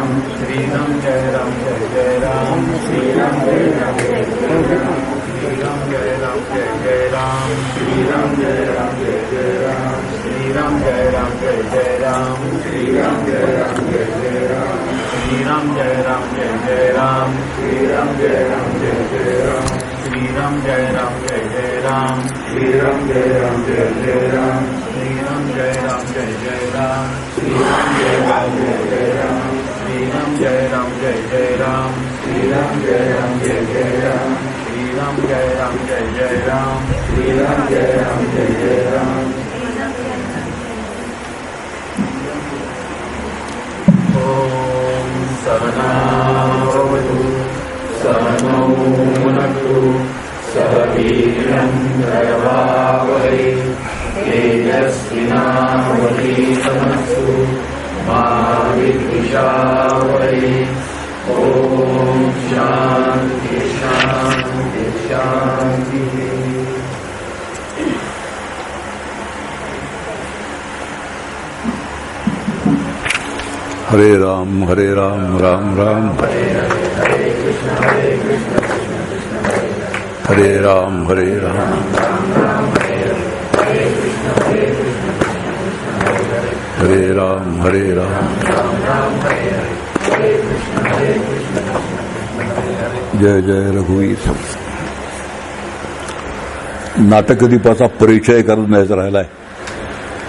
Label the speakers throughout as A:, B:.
A: श्रीराम जय राम जय जय राम श्रीराम जय राम जय जय राम श्रीराम जय राम जय जय राम श्रीराम जय राम जय जय राम श्रीराम जय राम जय जय राम श्रीराम जय राम जय जय राम श्रीराम जय राम जय जय राम श्रीराम जय राम जय जय राम श्रीराम जय राम जय जय राम श्रीराम जय राम जय जय राम श्रीराम जय राम जय जय राम श्रीराम जय राम जय जय राम श्रीराम जय राम जय जय राम श्रीराम जय राम जय जय राम श्रीराम जय राम जय जय राम श्रीराम जय राम जय जय राम ओम सहना भवतु सहनौ भुनक्तु सह वीर्यं करवावहै तेजस्विनावधीतमस्तु मा विद्विषावहै ओम शांति शांति शांति।
B: हरे राम राम राम
A: हरे कृष्ण
B: हरे राम हरे राम हरे राम हरे राम जय जय रघुवीर। नाटकदीपाचा परिचय करून द्यायचा राहिलाय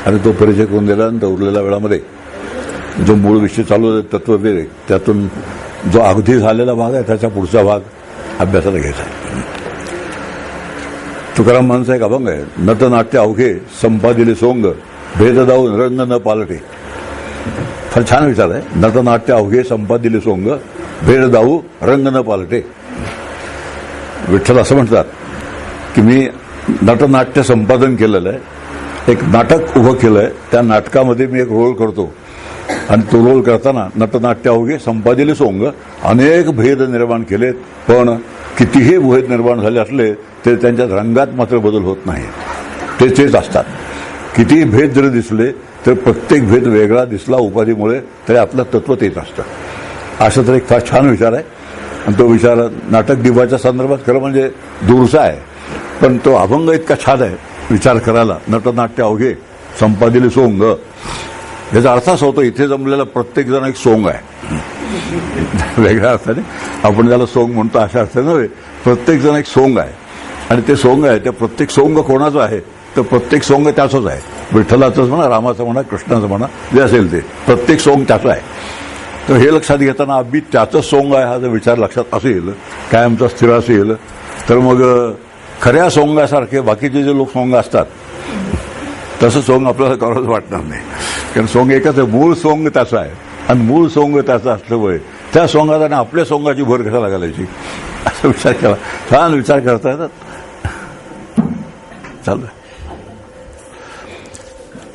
B: आणि तो परिचय करून दिल्यानंतर उरलेल्या वेळामध्ये जो मूळ विषय चालू आहे तत्ववेद, त्यातून जो अगदी झालेला भाग आहे त्याचा पुढचा भाग अभ्यासाला घ्यायचा आहे. तुकाराम महाराजांचा एक अभंग आहे, नटनाट्य अवघे संपादिले सोंग भेद दाऊन रंग न पालटे. फार छान विचार आहे. नटनाट्य अवघे संपादिले सोंग भेद दाऊ रंग न पालटे. विठ्ठल असं म्हणतात की मी नटनाट्य संपादन केलेलं आहे, एक नाटक उभं केलंय, त्या नाटकामध्ये मी एक रोल करतो आणि तो रोल करताना नटनाट्य अवघे संपादिले सोंग अनेक भेद निर्माण केलेत, पण कितीही भेद निर्माण झाले असले ते त्यांच्या रंगात मात्र बदल होत नाही, तेच असतात. कितीही भेद जरी दिसले तर प्रत्येक भेद वेगळा दिसला उपाधीमुळे तरी आपलं तत्व तेच असतं. असा तर एक फार छान विचार आहे आणि तो विचार नाटक दिवाच्या संदर्भात खरं म्हणजे दूरचा आहे, पण तो अभंग इतका छान आहे विचार करायला. नटनाट्य अवघे संपादिले सोंग याचा अर्थ असा होतो इथे जमलेला प्रत्येक जण एक सोंग आहे. वेगळ्या अर्थाने आपण त्याला सोंग म्हणतो अशा अर्थाने नव्हे, प्रत्येक जण एक सोंग आहे आणि ते सोंग आहे त्या प्रत्येक सोंग कोणाचं आहे तर प्रत्येक सोंग त्याचंच आहे. विठ्ठलाचंच म्हणा, रामाचं म्हणा, कृष्णाचं म्हणा, जे असेल ते प्रत्येक सोंग त्याचं आहे. तर हे लक्षात घेताना अगदी त्याचं सोंग आहे हा जर विचार लक्षात असेल, कायमचा स्थिर असेल, तर मग खऱ्या सोंगासारखे बाकीचे जे लोक सोंग असतात तसं सोंग आपल्याला करावंच वाटणार नाही. कारण सोंग एकच आहे, मूळ सोंग त्याचं आहे आणि मूळ सोंग त्याचं असल्यामुळे त्या सोंगात आणि आपल्या सोंगाची भर कशाला घालायची असा विचार केला. छान विचार करता येतात. चालू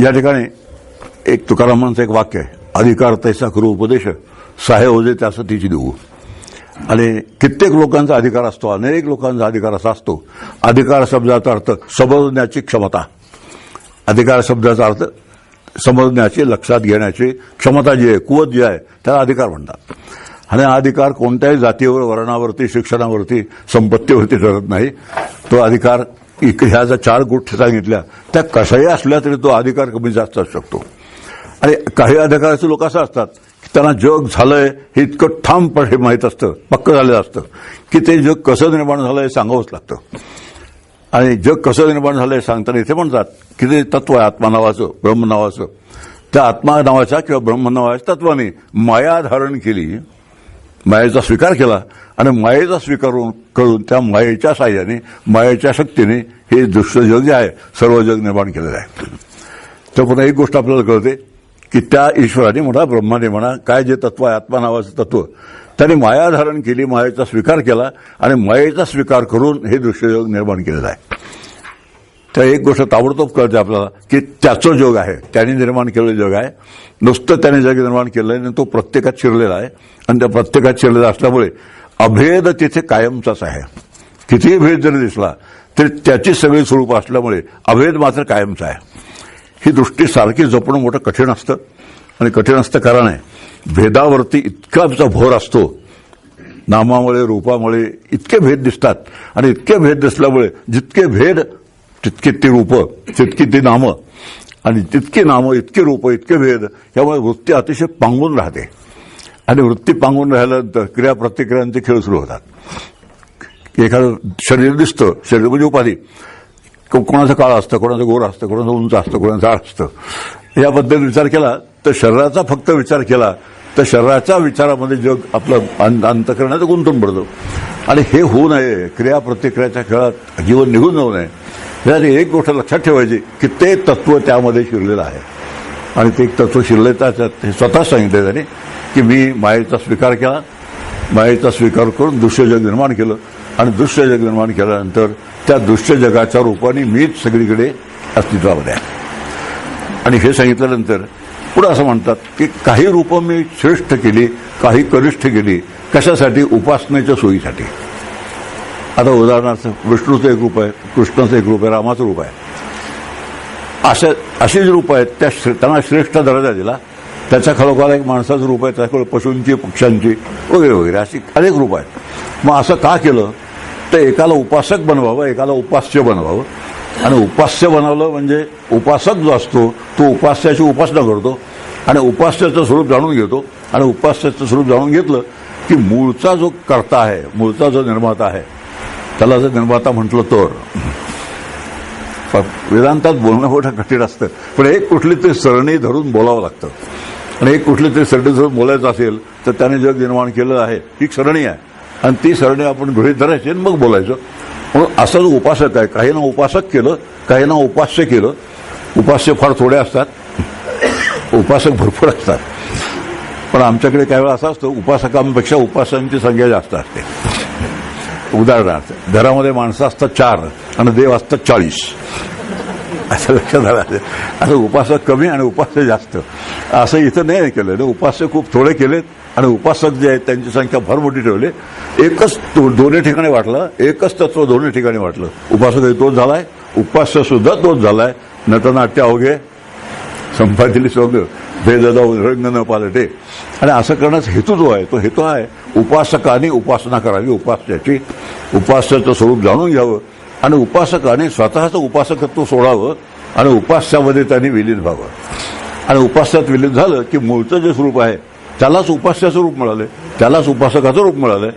B: या ठिकाणी एक तुकारामांचं एक वाक्य आहे, अधिकार तैसा करू उपदेश साहे ओझे त्यास तिची देऊ. आणि कित्येक लोकांचा अधिकार असतो, अनेक लोकांचा अधिकार असा असतो. अधिकार शब्दाचा अर्थ समजण्याची क्षमता. अधिकार शब्दाचा अर्थ समजण्याची, लक्षात घेण्याची क्षमता जी आहे, कुवत जी आहे त्याला अधिकार म्हणतात. आणि हा अधिकार कोणत्याही जातीवर, वर्णावरती, शिक्षणावरती, संपत्तीवरती ठरत नाही. तो अधिकार ह्या ज्या 4 गोष्टी सांगितल्या त्या कशाही असल्या तरी तो अधिकार कमी जास्त असू शकतो. आणि काही अधिकाराचे लोक असं असतात की त्यांना जग झालंय हे इतकं ठामपणे माहीत असतं, पक्कं झालेलं असतं की ते जग कसं निर्माण झालंय सांगावंच लागतं. आणि जग कसं निर्माण झालंय सांगताना इथे म्हणतात की ते तत्व आहे आत्मा नावाचं, ब्रह्म नावाचं. त्या आत्मा नावाच्या किंवा ब्रह्म नावाच्या तत्वाने माया धारण केली, मायेचा स्वीकार केला आणि मायेचा स्वीकार करून त्या मायेच्या साह्याने, मायेच्या शक्तीने हे दृश्य जग जे आहे सर्व जग निर्माण केलेलं आहे. तर पुन्हा एक गोष्ट आपल्याला कळते की त्या ईश्वराने म्हणा, ब्रह्माने म्हणा, काय जे तत्व आहे आत्मा नावाचं तत्व, त्याने माया धारण केली, मायेचा स्वीकार केला आणि मायेचा स्वीकार करून हे दृश्य जग निर्माण केलेलं आहे. तर एक गोष्ट ताबडतोब कळते आपल्याला की त्याचं जग आहे, त्याने निर्माण केलेलं जग आहे. नुसतं त्याने जग निर्माण केलं आणि तो प्रत्येकात शिरलेला आहे आणि त्या प्रत्येकात शिरलेला असल्यामुळे अभेद तिथे कायमचाच आहे. कितीही भेद जरी दिसला तरी त्याची सगळी स्वरूप असल्यामुळे अभेद मात्र कायमचा आहे. ही दृष्टी सारखी जपणं मोठं कठीण असतं आणि कठीण असतं कारण आहे भेदावरती इतका आमचा भोर असतो, नामामुळे रूपामुळे इतके भेद दिसतात आणि इतके भेद दिसल्यामुळे जितके भेद तितके ती रूपं, तितकी ती नामं आणि तितकी नामं, इतके रूपं, इतके भेद, यामुळे वृत्ती अतिशय पांगून राहते आणि वृत्ती पांगून राहिल्यानंतर क्रिया प्रतिक्रियांचे खेळ सुरू होतात. एखादं शरीर दिसतं, शरीर म्हणजे उपाधी, कोणाचं काळं असतं, कोणाचं गोरं असतं, कोणाचं उंच असतं, कोणाचं जाड असतं. या पद्धतीने विचार केला तर शरीराचा फक्त विचार केला तर शरीराच्या विचारामध्ये जग आपलं अंतःकरणाचं गुंतून पडतं. आणि हे होऊ नये, क्रिया प्रतिक्रियाच्या खेळात जीवन निघून जाऊ नये, यासाठी एक गोष्ट लक्षात ठेवायची की ते तत्व त्यामध्ये शिरलेलं आहे. आणि ते एक तत्व शिरले तर हे स्वतः सांगितलं त्याने की मी मायेचा स्वीकार केला, मायेचा स्वीकार करून दृश्य जग निर्माण केलं आणि दृश्य जग निर्माण केल्यानंतर त्या दृश्य जगाच्या रूपाने मीच सगळीकडे अस्तित्वामध्ये आहे. आणि हे सांगितल्यानंतर पुढे असं म्हणतात की काही रूपं मी श्रेष्ठ केली, काही कनिष्ठ केली. कशासाठी? उपासनेच्या सोयीसाठी. आता उदाहरणार्थ विष्णूचं एक रूप आहे, कृष्णाचं एक रूप आहे, रामाचं रूप आहे. अशी जी रूप आहेत त्यांना श्रेष्ठ दर्जा दिला. त्याच्या खरोखर एक माणसाचं रूप आहे, त्याच्याकडे पशूंची, पक्ष्यांची वगैरे वगैरे अशी अनेक रूप आहेत. मग असं का केलं तर एकाला उपासक बनवावं, एकाला उपास्य बनवावं. आणि उपास्य बनवलं म्हणजे उपासक जो असतो तो उपास्याची उपासना करतो आणि उपास्याचं स्वरूप जाणून घेतो. आणि उपास्याचं स्वरूप जाणून घेतलं की मूळचा जो कर्ता आहे, मूळचा जो निर्माता आहे, त्याला जर निर्माता म्हटलं तर वेदांतात बोलणं मोठं कठीण असतं. पण एक कुठली तरी सरणी धरून बोलावं लागतं. आणि एक कुठली तरी सरणी धरून बोलायचं असेल तर त्याने जग निर्माण केलं आहे, ही सरणी आहे आणि ती सरणी आपण गृहीत धरायची आणि मग बोलायचं. म्हणून असा जो उपासक आहे, काही ना उपासक केलं, काही ना उपास्य केलं. उपास्य फार थोडे असतात, उपासक भरपूर असतात. पण आमच्याकडे काही वेळा असं असतं उपासकांपेक्षा उपासकांची संख्या जास्त असते. उदाहरणार्थ घरामध्ये माणसं असतात 4 आणि देव असतात 40, असं लक्षात आलं. असं उपासक कमी आणि उपास्य जास्त असं इथं नाही केलं. उपास्य खूप थोडे केलेत आणि उपासक जे आहेत त्यांची संख्या फार मोठी ठेवली. एकच दोन्ही ठिकाणी वाटलं, एकच तत्व दोन्ही ठिकाणी वाटलं. उपासकही तोच झालाय, उपास्य सुद्धा तोच झालाय. नटनाट्य अवघे संपादिली सोंग भेददाऊ रंग न पालटे. आणि असं करण्याचा हेतू जो आहे तो हेतू आहे उपासकाने उपासना करावी, उपास्याची. उपास्याचं स्वरूप जाणून घ्यावं आणि उपासकाने स्वतःचं उपासकत्व सोडावं आणि उपास्यामध्ये त्यांनी विलीन व्हावं. आणि उपास्यात विलीन झालं की मूळचं जे स्वरूप आहे त्यालाच उपास्याचं रूप मिळालं, त्यालाच उपासकाचं रूप मिळालंय.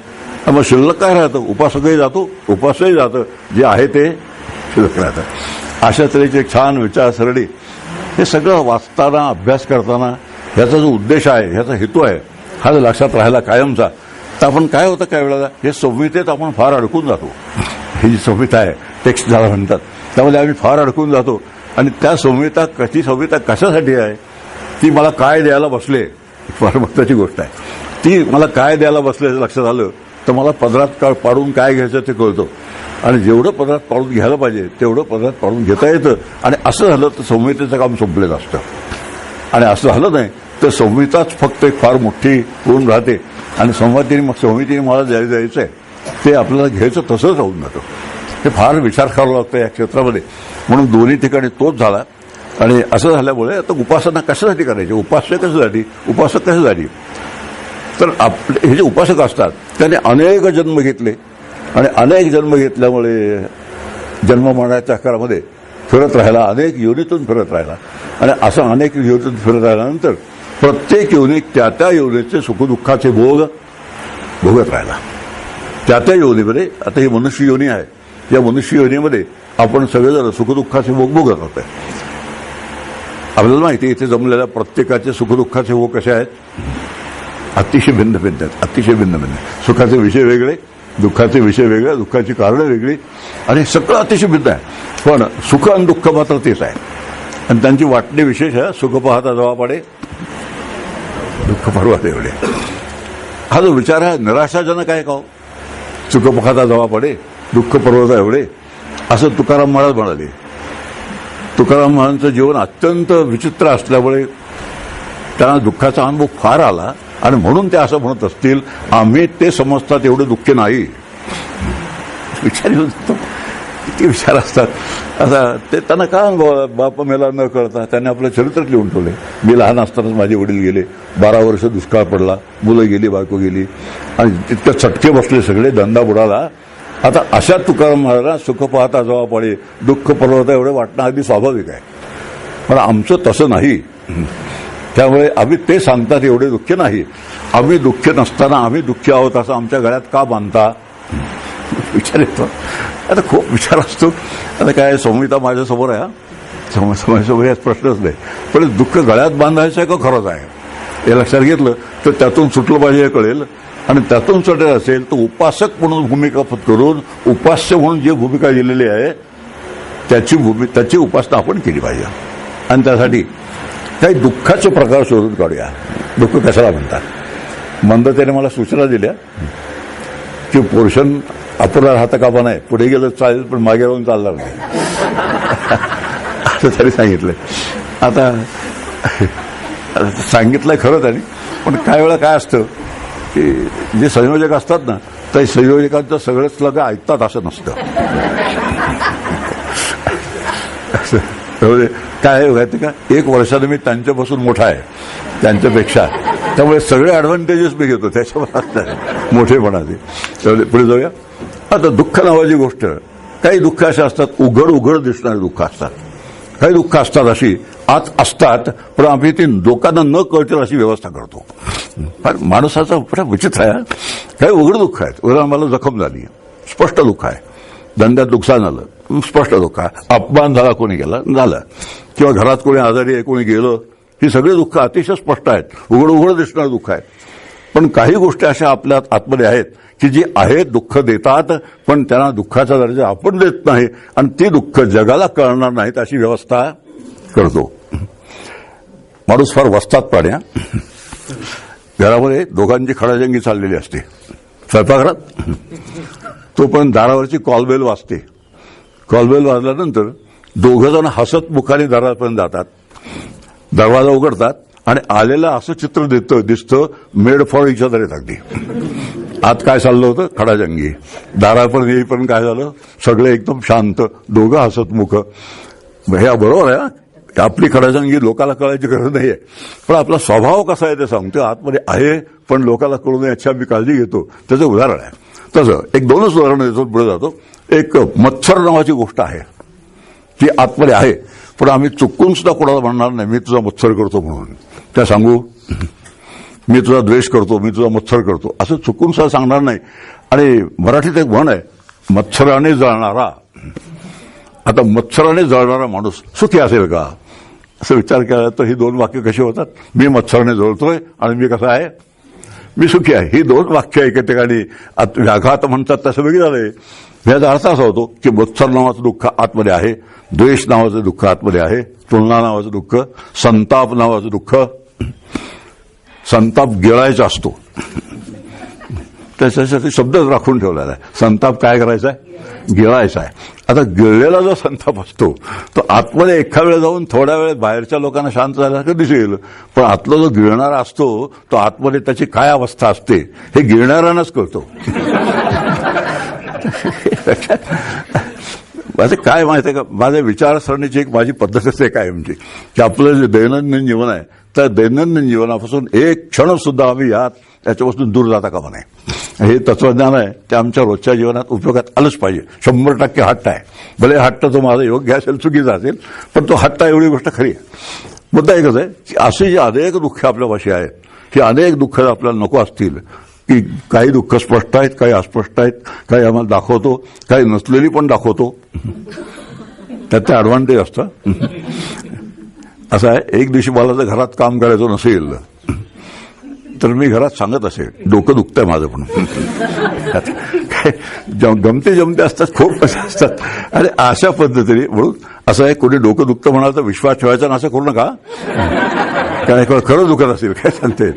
B: मग शिल्लक काय राहतं? उपासकही जातो, उपासही जातं, जे आहे ते शिल्लक राहतं. अशा तऱ्हेची एक छान विचारसरणी. हे सगळं वाचताना, अभ्यास करताना ह्याचा जो उद्देश आहे, ह्याचा हेतू आहे, हा जर लक्षात राहिला कायमचा तर आपण काय होतं काय वेळेला हे संहितेत आपण फार अडकून जातो. ही जी संहिता आहे, टेक्स्ट ज्याला म्हणतात, त्यामध्ये आम्ही फार अडकून जातो. आणि त्या संहिता कशासाठी आहे, ती मला काय द्यायला बसले, फार महत्वाची गोष्ट आहे. ती मला काय द्यायला बसले लक्षात आलं तर मला पदरात पाडून काय घ्यायचं ते कळतं. आणि जेवढं पदरात पाडून घ्यायला पाहिजे तेवढं पदरात पाडून घेता येतं. आणि असं झालं तर संहितेचं काम संपलेलं असतं. आणि असं झालं नाही तर संहिताच फक्त एक फार मोठी होऊन राहते. आणि संहितेने मला द्यायचं आहे ते आपल्याला घ्यायचं तसंच राहून जातं. हे फार विचार करावा लागतं या क्षेत्रामध्ये. म्हणून दोन्ही ठिकाणी तोच झाला. आणि असं झाल्यामुळे आता उपासना कशासाठी करायची, उपास्य कशासाठी, उपासक कशासाठी. तर आपले हे जे उपासक असतात त्याने अनेक जन्म घेतले आणि अनेक जन्म घेतल्यामुळे जन्ममरणाच्या आकारामध्ये फिरत राहिला, अनेक योनीतून फिरत राहिला. आणि असं अनेक योनीतून फिरत राहिल्यानंतर प्रत्येक योनीत त्या त्या योनीचे सुखदुःखाचे भोग भोगत राहिला. त्या त्या योनीमध्ये आता ही मनुष्य योनी आहे, या मनुष्य योनीमध्ये आपण सगळेजण सुखदुःखाचे भोग भोगत होते. आपल्याला माहिती इथे जमलेल्या प्रत्येकाचे सुखदुःखाचे भोग कसे आहेत, अतिशय भिन्न भिन्न आहेत, अतिशय भिन्न भिन्न. सुखाचे विषय वेगळे, दुःखाचे विषय वेगळे, दुःखाची कारणं वेगळी आणि सगळं अतिशय भिन्न आहे. पण सुख आणि दुःख मात्र तेच आहे. आणि त्यांची वाटणी विशेष आहे. सुख पाहता जवा पाडे, दुःख पर्वत एवढे. हा जो विचार आहे निराशाजनक आहे का हो? सुख पाहता जवा पाडे, दुःख पर्वत एवढे, असं तुकाराम महाराज म्हणाले. तुकाराम महाराजांचं जीवन अत्यंत विचित्र असल्यामुळे त्यांना दुःखाचा अनुभव फार आला आणि म्हणून ते असं म्हणत असतील आम्ही ते समजतात एवढे दुःखी नाही. विचार येऊ शकतो किती विचार असतात. आता ते त्यांना का बाप मेला न कळता त्यांनी आपलं चरित्र लिहून ठेवले. मी लहान असतानाच माझे वडील गेले, 12 वर्ष दुष्काळ पडला, मुलं गेली, बायको गेली आणि तितकं चटके बसले, सगळे धंदा बुडाला. आता अशा तुकाराम महाराज सुख पाहता जवा पडे दुःख पर्वता एवढं वाटणं अगदी स्वाभाविक आहे. पण आमचं तसं नाही. त्यामुळे आम्ही ते सांगतात एवढे दुःख नाही. आम्ही दुःख नसताना आम्ही दुःखी आहोत असं आमच्या गळ्यात का बांधता विचार येतो. आता खूप विचार असतो. आता काय संहिता माझ्यासमोर आहे, माझ्यासमोर याच प्रश्नच नाही. पण दुःख गळ्यात बांधायचं आहे का खरंच आहे हे लक्षात घेतलं तर त्यातून सुटलं पाहिजे हे कळेल. आणि त्यातून सुटेल असेल तर उपासक म्हणून भूमिका करून उपास्य म्हणून जी भूमिका दिलेली आहे त्याची उपासना आपण केली पाहिजे. आणि त्यासाठी काही दुःखाचे प्रकार शोधून काढूया. दुःख कशाला म्हणतात. मंदतेने मला सूचना दिल्या की पोर्शन अपुरा राहता कामा नाही, पुढे गेलं चालेल पण मागे राहून चालणार नाही असं तरी सांगितलंय. आता सांगितलंय खरं त्यांनी, पण काही वेळा काय असतं की जे संयोजक असतात ना त्या संयोजकांचं सगळंच लगे ऐकतात असं नसतं. काय माहिती का, 1 वर्षाने मी त्यांच्यापासून मोठा आहे त्यांच्यापेक्षा, त्यामुळे सगळे ऍडव्हान्टेजेस मी घेतो त्याच्यावर मोठेपणाचे. पुढे जाऊया. आता दुःख नावाची गोष्ट, काही दुःख असे असतात उघड दिसणारी दुःख असतात, काही दुःख असतात अशी आत असतात पण आम्ही ती लोकांना न कळतील अशी व्यवस्था करतो. पण माणसाचा फार विचित्र आहे. काही उघड दुःख आहेत. उदाहरण मला जखम झाली, स्पष्ट दुःख आहे. धंद्यात नुकसान झालं, स्पष्ट दुःख आहे. अपमान झाला, कोणी गेला झालं, किंवा घरात कोणी आजारी आहे, कोणी गेलं, ही सगळी दुःख अतिशय स्पष्ट आहेत, उघड दिसणारी दुःख आहेत. पण काही गोष्टी अशा आपल्या आतमध्ये आहेत की जी आहेत दुःख देतात पण त्यांना दुःखाचा दर्जा आपण देत नाही आणि ती दुःख जगाला कळणार नाहीत अशी व्यवस्था करतो. माणूस फार वस्तात पाड्या. घरामध्ये दोघांची खडाजंगी चाललेली असते. स्वयंपाकघरात तोपर्यंत दारावरची कॉलबेल वाजते. कॉलबेल वाजल्यानंतर दोघं जण हसत मुखाने दारापर्यंत जातात, दरवाजा उघडतात आणि आलेलं असं चित्र दिसतं मेड फॉर इच अदर. अगदी आत काय चाललं होतं, खडाजंगी. दारापर्यंत येईपर्यंत काय झालं, सगळे एकदम शांत, दोघं हसत मुख. हे बरोबर आहे. आपली खडाजंगी लोकाला कळायची गरज नाहीये, पण आपला स्वभाव कसा आहे ते सांगतो. आतमध्ये आहे पण लोकाला कळू नये याची आम्ही काळजी घेतो. त्याचं उदाहरण आहे. तसं 1-2च उदाहरणं देतो, पुढे जातो. एक मत्सर नावाची गोष्ट आहे ती आतमध्ये आहे, पण आम्ही चुकून सुद्धा कोणाला म्हणणार नाही मी तुझा मत्सर करतो म्हणून. त्या सांगू मी तुझा द्वेष करतो, मी तुझा मत्सर करतो असं चुकून सुद्धा सांगणार नाही. आणि मराठीत एक म्हण आहे, मत्सराने जळणारा. आता मत्सराने जळणारा माणूस सुखी असेल का असं विचार केला तर ही 2 वाक्य कशी होतात. मी मत्सराने जळतोय आणि मी कसा आहे, मी सुखी आहे. ही 2 वाक्य एके ठिकाणी व्याघात म्हणतात तसं वेगळी झालंय. याचा अर्थ असा होतो की मत्सर नावाचं दुःख आतमध्ये आहे, द्वेष नावाचं दुःख आतमध्ये आहे, तुलना नावाचं दुःख, संताप नावाचं दुःख. संताप गिळायचा असतो, त्याच्यासाठी शब्दच राखून ठेवलेला आहे. संताप काय करायचा आहे, गिळायचा आहे. आता गिळलेला जो संताप असतो तो आतमध्ये एका वेळ जाऊन थोड्या वेळ बाहेरच्या लोकांना शांत झाल्यासारखं दिसेल, पण आतला जो गिळणारा असतो तो आतमध्ये त्याची काय अवस्था असते हे गिळणाऱ्यांनाच कळतो. माझं काय माहिती आहे का, माझ्या विचारसरणीची एक माझी पद्धतच आहे कायमची की आपलं जे दैनंदिन जीवन आहे त्या दैनंदिन जीवनापासून एक क्षण सुद्धा आम्ही याच्यापासून दूर जाता कामा नये. हे तत्वज्ञान आहे ते आमच्या रोजच्या जीवनात उपयोगात आलंच पाहिजे. 100% हट्ट आहे. भले हट्ट तो माझा योग्य असेल चुकीचा असेल पण तो हट्ट एवढी गोष्ट खरी आहे. मुद्दा एकच आहे की अशी जी अनेक दुःख आपल्यापाशी आहेत, ही अनेक दुःख आपल्याला नको असतील की काही दुःख स्पष्ट आहेत, काही अस्पष्ट आहेत, काही आम्हाला दाखवतो, काही नसलेली पण दाखवतो. त्याचं ऍडव्हान्टेज असतं. असं आहे, एक दिवशी मला जर घरात काम करायचं नसेल तर मी घरात सांगत असेल डोकं दुखतंय माझं पण. काय गमते जमते असतात, खूप कशा असतात. अरे अशा पद्धतीने म्हणून असं आहे, कोणी डोकं दुखतं म्हणाल तर विश्वास ठेवायचा ना असं करू नका. काय खरं दुखत असेल काय सांगते.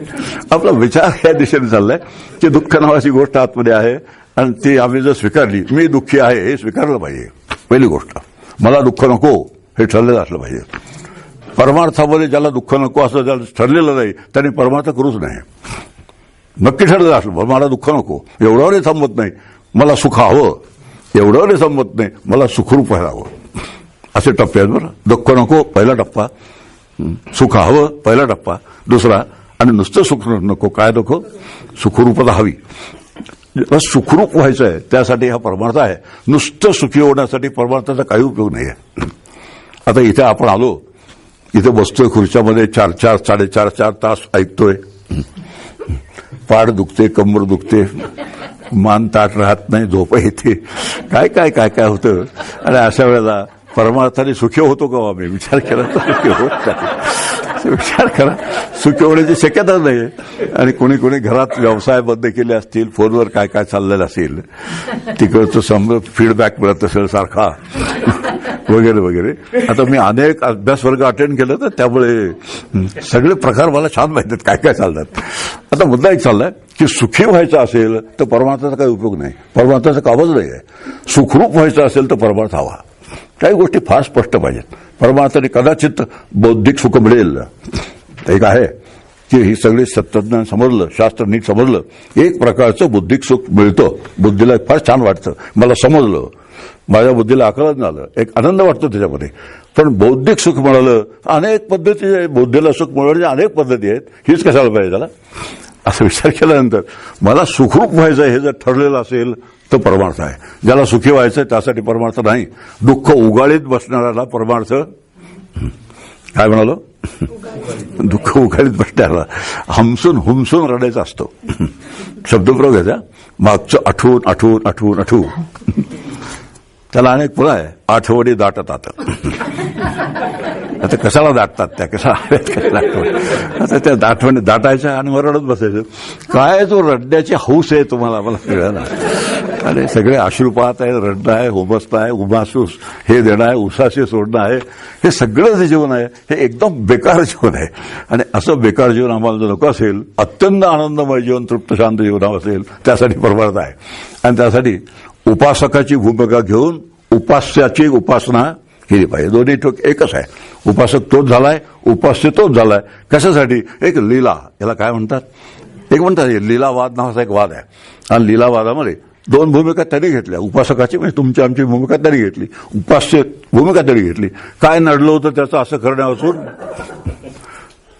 B: आपला विचार या दिशेने चाललाय की दुःख नावाची गोष्ट आतमध्ये आहे आणि ती आम्ही जर स्वीकारली, मी दुःखी आहे हे स्वीकारलं पाहिजे. पहिली गोष्ट, मला दुःख नको हे ठरलेलं असलं पाहिजे. परमार्थामध्ये ज्याला दुःख नको असं ज्याला ठरलेलं नाही त्यांनी परमार्थ करूच नाही. नक्की ठरलेलं असलं मला दुःख नको, एवढ्यावरही थांबत नाही, मला सुख हवं एवढं नाही संमत नाही, मला सुखरूप व्हायला हवं. असे टप्पे आहेत बरं. दुःख नको पहिला टप्पा, सुख हवं पहिला टप्पा दुसरा, आणि नुसतं सुख नको. काय नको? सुखरूपता हवी. सुखरूप व्हायचं आहे त्यासाठी हा परमार्थ आहे. नुसतं सुखी होण्यासाठी परमार्थाचा काही उपयोग नाही आहे. आता इथे आपण आलो, इथे बसतोय खुर्च्यामध्ये 4-4 4.5 तास ऐकतोय. पाठ दुखते, कंबर दुखते, मान ताट राहत नाही, झोप येते, काय काय काय काय होतं. आणि अशा वेळेला परमार्थाने सुखी होतो का आम्ही? विचार केला तर सुखी होत नाही. विचार करा, सुखी होण्याची शक्यता नाही. आणि कोणी कोणी घरात व्यवसाय बंद केले असतील, फोनवर काय काय चाललेलं असेल, तिकडचं फीडबॅक मिळत असेल सारखा वगैरे वगैरे. आता मी अनेक अभ्यास वर्ग अटेंड केलं, तर त्यामुळे सगळे प्रकार मला छान माहिती आहेत काय काय चालतात. आता मुद्दा एक चाललाय की सुखी व्हायचं असेल तर परमार्थाचा काही उपयोग नाही, परमार्थाचं कामच नाही आहे. सुखरूप व्हायचं असेल तर परमार्थ हवा. काही गोष्टी फार स्पष्ट पाहिजेत. परमार्थाने कदाचित बौद्धिक सुख मिळेल. एक आहे की ही सगळी तत्त्वज्ञान समजलं, शास्त्र नीट समजलं, एक प्रकारचं बुद्धिक सुख मिळतं. बुद्धीला फार छान वाटतं, मला समजलं, माझ्या बुद्धीला आकलन झालं, एक आनंद वाटतो त्याच्यामध्ये. पण बौद्धिक सुख मिळालं, अनेक पद्धती आहे. बुद्धीला सुख मिळवण्याच्या अनेक पद्धती आहेत. हीच कशाला पाहिजे त्याला? असं विचार केल्यानंतर मला सुखरूप व्हायचं हे जर ठरलेलं असेल तर परमार्थ आहे. ज्याला सुखी व्हायचं त्यासाठी परमार्थ नाही. दुःख उगाळीत बसणाऱ्याला परमार्थ काय म्हणालो? दुःख उगाळीत बसणाऱ्याला हमसून हुमसून रडायचं असतो. शब्दप्रयोग घ्यायचा, मागचं आठवून आठवून आठवून आठवून. त्याला अनेक पुढं आहे, आठवणी दाटतात. आता कशाला दाटतात त्या, कशाला आता त्या आठवणी दाटायच्या आणि वर रडत बसायचं. काय जो रडण्याची हौस आहे तुम्हाला, मला कळलं ना. अरे सगळे अश्रुपात आहे, रडणं आहे, होबसणं आहे, उमासूस हे देणं आहे, उसासे सोडणं आहे, हे सगळं जे जीवन आहे हे एकदम बेकार जीवन आहे. आणि असं बेकार जीवन आम्हाला जर नको असेल, अत्यंत आनंदमय जीवन, तृप्त शांत जीवन असेल, त्यासाठी परमार्थ आहे. आणि त्यासाठी उपासकाची भूमिका घेऊन उपास्याची उपासना केली पाहिजे. दोन्ही एकच आहे. उपासक तोच झालाय, उपास्य तोच झालाय. कशासाठी? एक लीला, याला काय म्हणतात? एक म्हणतात लीलावाद नावाचा एक वाद आहे. आणि लीलावादामध्ये दोन भूमिका त्यांनी घेतल्या. उपासकाची म्हणजे तुमची आमची भूमिका त्यांनी घेतली, उपास्य भूमिका त्यांनी घेतली. काय नडलं होतं त्याचं असं करण्यापासून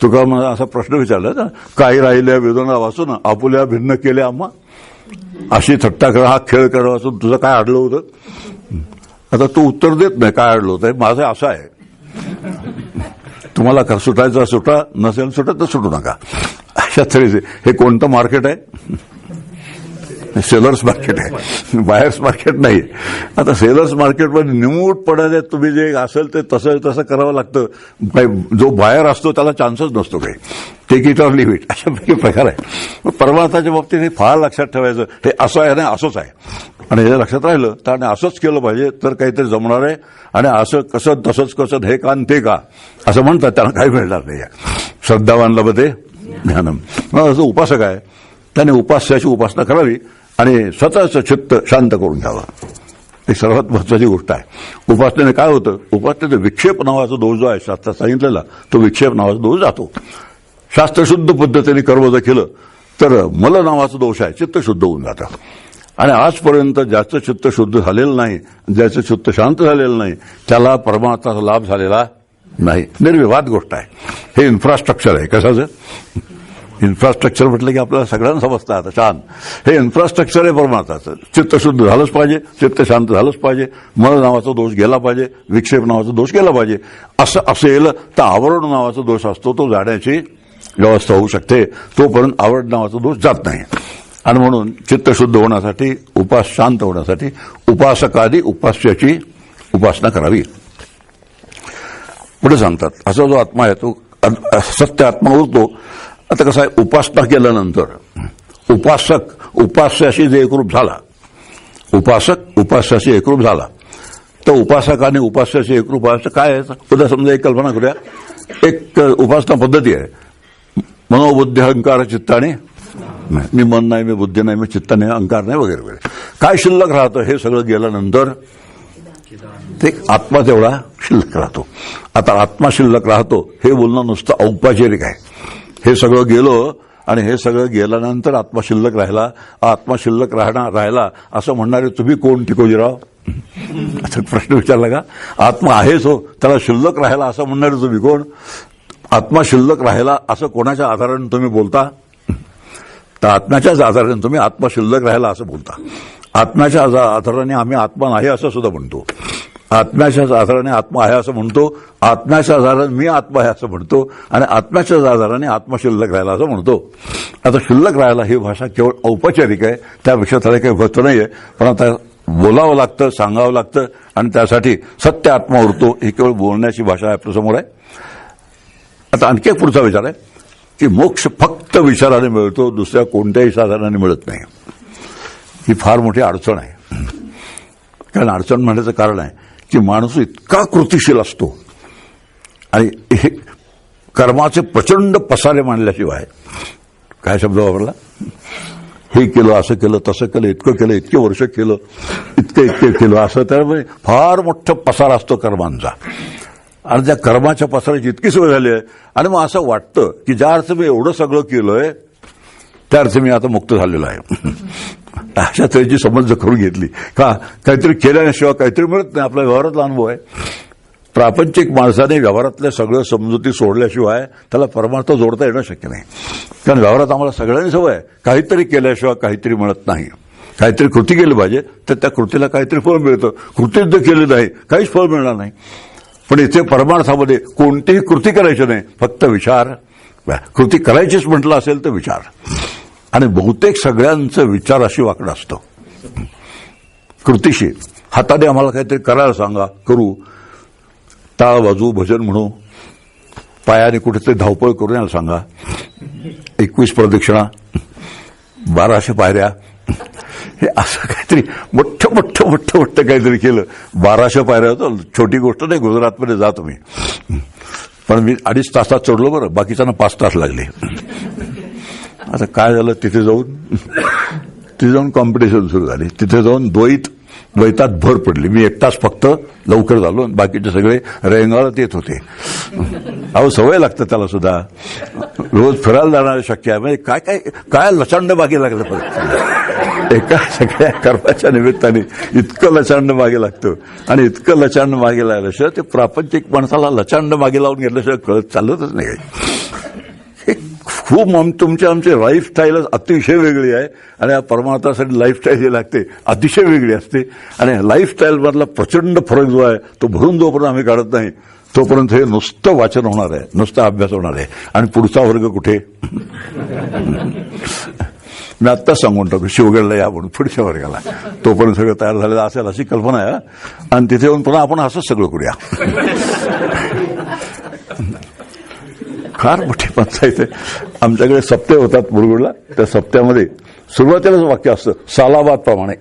B: तुका मला असा प्रश्न विचारला ना, काही राहिल्या वेदना वाचून आपुल्या भिन्न केल्या आम्हा, अशी थट्टा करा, हा खेळ करावासून तुझं काय अडलं होतं? आता तू उत्तर देत नाही काय अडलं होतं. माझं असं आहे, तुम्हाला सुटायचं सुटा, नसेल सुटत तर सुटू नका. अशा तऱ्हेचे हे कोणतं मार्केट आहे? सेलर्स मार्केट आहे, बायर्स मार्केट नाही. आता सेलर्स मार्केटमध्ये निमूटपणाने तुम्ही जे असेल ते तसं तसं करावं लागतं. जो बायर असतो त्याला चान्सच नसतो काही. Take it or leave it, अशा प्रकार आहे. परमार्थाच्या बाबतीत हे फार लक्षात ठेवायचं. हे असं आहे ना, असंच आहे. आणि हे लक्षात राहिलं तर आणि असंच केलं पाहिजे तर काहीतरी जमणार आहे. आणि असं कसं तसंच कसं हे का ते का असं म्हणतात, त्यांना काही मिळणार नाही. श्रद्धावान लभते ज्ञानम. मग असं उपासक आहे, त्याने उपास्याची उपासना करावी आणि स्वतःचं चित्त शांत करून घ्यावं. ही सर्वात महत्वाची गोष्ट आहे. उपासनेने काय होतं? उपासनेचा विक्षेप नावाचा दोष जो आहे शास्त्रात सांगितलेला, तो विक्षेप नावाचा दोष जातो. शास्त्रशुद्ध पद्धतीने कर्म जर केलं तर मल नावाचा दोष आहे, चित्त शुद्ध होऊन जातं. आणि आजपर्यंत ज्याचं चित्त शुद्ध झालेलं नाही, ज्याचं चित्त शांत झालेलं नाही, त्याला परमार्थाचा लाभ झालेला नाही. निर्विवाद गोष्ट आहे. हे इन्फ्रास्ट्रक्चर आहे. कशाचं इन्फ्रास्ट्रक्चर म्हटलं की आपल्याला सगळ्यांना समजतं आता छान. हे इन्फ्रास्ट्रक्चर आहे परमार्थाचं. चित्त शुद्ध झालंच पाहिजे, चित्त शांत झालंच पाहिजे, मल नावाचा दोष गेला पाहिजे, विक्षेप नावाचा दोष गेला पाहिजे. असं असेल तर आवरण नावाचा दोष असतो, तो जाण्याची व्यवस्था होऊ शकते. तोपर्यंत आवड नावाचा दोष जात नाही. आणि म्हणून चित्त शुद्ध होण्यासाठी, उपास शांत होण्यासाठी उपासकादी उपास्याची उपासना करावी. पुढे सांगतात असा जो आत्मा आहे तो सत्य आत्मा उरतो. आता कसं आहे, उपासना केल्यानंतर उपासक उपास्याशी जे एकरूप झाला, उपासक उपास्याशी एकरूप झाला, तर उपासक आणि उपास्याशी एकरूप व्हायचं काय आहे? उद्या समजा एक कल्पना करूया. एक उपासना पद्धती आहे, मनोबुद्धी अहंकार चित्ताने. मी मन नाही, मी बुद्धी नाही, मी चित्त नाही, अहंकार नाही, वगैरे वगैरे. काय शिल्लक राहतं? हे सगळं गेल्यानंतर ते आत्मा तेवढा शिल्लक राहतो. आता आत्मा शिल्लक राहतो हे बोलणं नुसतं औपचारिक आहे. हे सगळं गेलं आणि हे सगळं गेल्यानंतर आत्मा शिल्लक राहिला असं म्हणणारे तुम्ही कोण टिकोजीराव? असा प्रश्न विचारला का? आत्मा आहेच हो, त्याला शिल्लक राहिला असं म्हणणारे तुम्ही कोण? आत्मा शिल्लक राहिला असं कोणाच्या आधाराने तुम्ही बोलता? तर आत्म्याच्याच आधाराने तुम्ही आत्मा शिल्लक राहिला असं बोलता. आत्म्याच्या आधाराने आम्ही आत्मा नाही असं सुद्धा म्हणतो. आत्म्याच्याच आधाराने आत्मा आहे असं म्हणतो. आत्म्याच्या आधाराने मी आत्मा आहे असं म्हणतो. आणि आत्म्याच्याच आधाराने आत्मा शिल्लक राहिला असं म्हणतो. आता शिल्लक राहिला ही भाषा केवळ औपचारिक आहे, त्यापेक्षा त्याला काही महत्व नाहीये. पण आता बोलावं लागतं, सांगावं लागतं, आणि त्यासाठी सत्य आत्मा उरतो ही केवळ बोलण्याची भाषा आपल्यासमोर आहे. आता आणखी एक पुढचा विचार आहे की मोक्ष फक्त विचाराने मिळतो, दुसऱ्या कोणत्याही साधनाने मिळत नाही. ही फार मोठी अडचण आहे. कारण अडचण म्हणण्याचं कारण आहे की माणूस इतका कृतिशील असतो आणि हे कर्माचे प्रचंड पसारे मांडल्याशिवाय, काय शब्द वापरला, हे केलं, असं केलं, तसं केलं, इतकं केलं, इतके वर्ष केलं, इतके केलं, असं त्यामुळे फार मोठं पसार असतो कर्मांचा. आणि त्या कर्माच्या पसाराची इतकी सोय झाली आहे आणि मग असं वाटतं की ज्या अर्थ मी एवढं सगळं केलंय त्या अर्थ मी आता मुक्त झालेलो आहे. अशा तऱ्हेची समज करून घेतली का काहीतरी केल्याशिवाय काहीतरी मिळत नाही. आपला व्यवहारातला अनुभव आहे. प्रापंचिक माणसाने व्यवहारातल्या सगळं समजुती सोडल्याशिवाय त्याला परमार्थ जोडता येणं शक्य नाही. कारण व्यवहारात आम्हाला सगळ्यांनी सवय आहे काहीतरी केल्याशिवाय काहीतरी मिळत नाही. काहीतरी कृती केली पाहिजे तर त्या कृतीला काहीतरी फळ मिळतं. कृतीच जर केली नाही काहीच फळ मिळणार नाही. पण इथे परमार्थामध्ये कोणतीही कृती करायची नाही, फक्त विचार. कृती करायचीच म्हटलं असेल तर विचार. आणि बहुतेक सगळ्यांचं विचार अशी वाकडं असतं. कृतीशी हाताने आम्हाला काहीतरी करायला सांगा, करू, टाळ वाजू, भजन म्हणू, पायाने कुठेतरी धावपळ करून यायला सांगा, 21 प्रदक्षिणा, 1200 पायऱ्या, हे असं काहीतरी मोठं काहीतरी केलं. 1200 पायऱ्या तर छोटी गोष्ट नाही. गुजरातमध्ये जा तुम्ही, पण मी 2.5 तासात चढलो बरं, बाकीच्यांना 5 तास लागले. आता काय झालं, तिथे जाऊन कॉम्पिटिशन सुरू झाली. तिथे जाऊन द्वैतात भर पडली. मी 1 तास फक्त लवकर झालो, बाकीचे सगळे रेंगाळत येत होते. अहो सवय लागतं त्याला सुद्धा. रोज फिरायला जाणं शक्य आहे. म्हणजे काय लचांड मागे लागलं परत. एका सगळ्या कर्माच्या निमित्ताने इतकं लचांड मागे लागतं. आणि इतकं लचांड मागे लागल्याशिवाय ते प्रापंचिक माणसाला लचांड मागे लावून घेतल्याशिवाय कळत चालतच नाही. खूप आमची लाईफस्टाईलच अतिशय वेगळी आहे. आणि या परमार्थासाठी लाईफस्टाईल जी लागते अतिशय वेगळी असते. आणि लाईफस्टाईलमधला प्रचंड फरक जो आहे तो भरून जोपर्यंत आम्ही काढत नाही तोपर्यंत हे नुसतं वाचन होणार आहे, नुसता अभ्यास होणार आहे. आणि पुढचा वर्ग कुठे? मी आत्ताच सांगून टाकू, शिवगडला या म्हणून पुढच्या वर्गाला. तोपर्यंत सगळं तयार झालेलं असेल अशी कल्पना आहे. आणि तिथे येऊन पुन्हा आपण असंच सगळं करूया. फार मोठी पंचायत आहे. आमच्याकडे सप्ते होतात मुरगुडला. त्या सप्त्यामध्ये सुरुवातीलाच वाक्य असतं, सालाबाद प्रमाणे.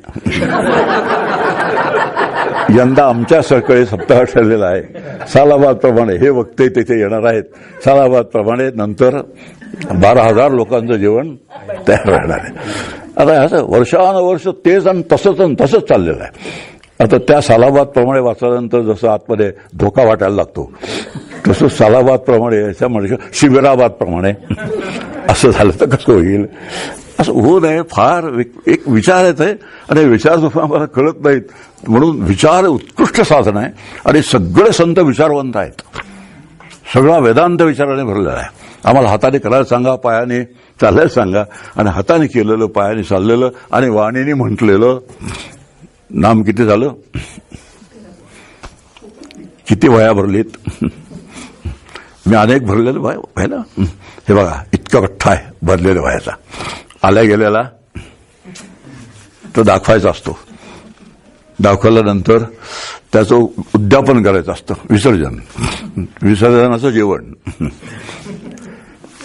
B: यंदा आमच्या सकाळी सप्ताह ठरलेला आहे. सालाबाद प्रमाणे हे वक्ते तिथे येणार आहेत. सालाबाद प्रमाणे नंतर 12,000 लोकांचं जेवण तयार राहणार आहे. आता असं वर्षानुवर्ष तेच आणि तसंच चाललेलं आहे. आता त्या सालाबाद प्रमाणे वाचल्यानंतर जसं आतमध्ये धोका वाटायला लागतो तसं सालाबाद प्रमाणे याच्यामध्ये शिबिराबाद प्रमाणे असं झालं तर कसं होईल? असं होऊ नये. फार एक विचार येत आहे आणि विचार जो आम्हाला कळत नाहीत. म्हणून विचार उत्कृष्ट साधन आहे. आणि सगळे संत विचारवंत आहेत. सगळा वेदांत विचाराने भरलेला आहे. आम्हाला हाताने करायला सांगा, पायाने चालायला सांगा. आणि हाताने केलेलं, पायाने चाललेलं आणि वाणीने म्हटलेलं नाम किती झालं? किती वया भरलीत? मी अनेक भरलेलं व्हायला. हे बघा इतका कठ्ठा आहे भरलेल्या वयाचा. आल्या गेलेला तो दाखवायचा असतो. दाखवल्यानंतर त्याचं उद्यापन करायचं असतं. विसर्जनाचं जेवण.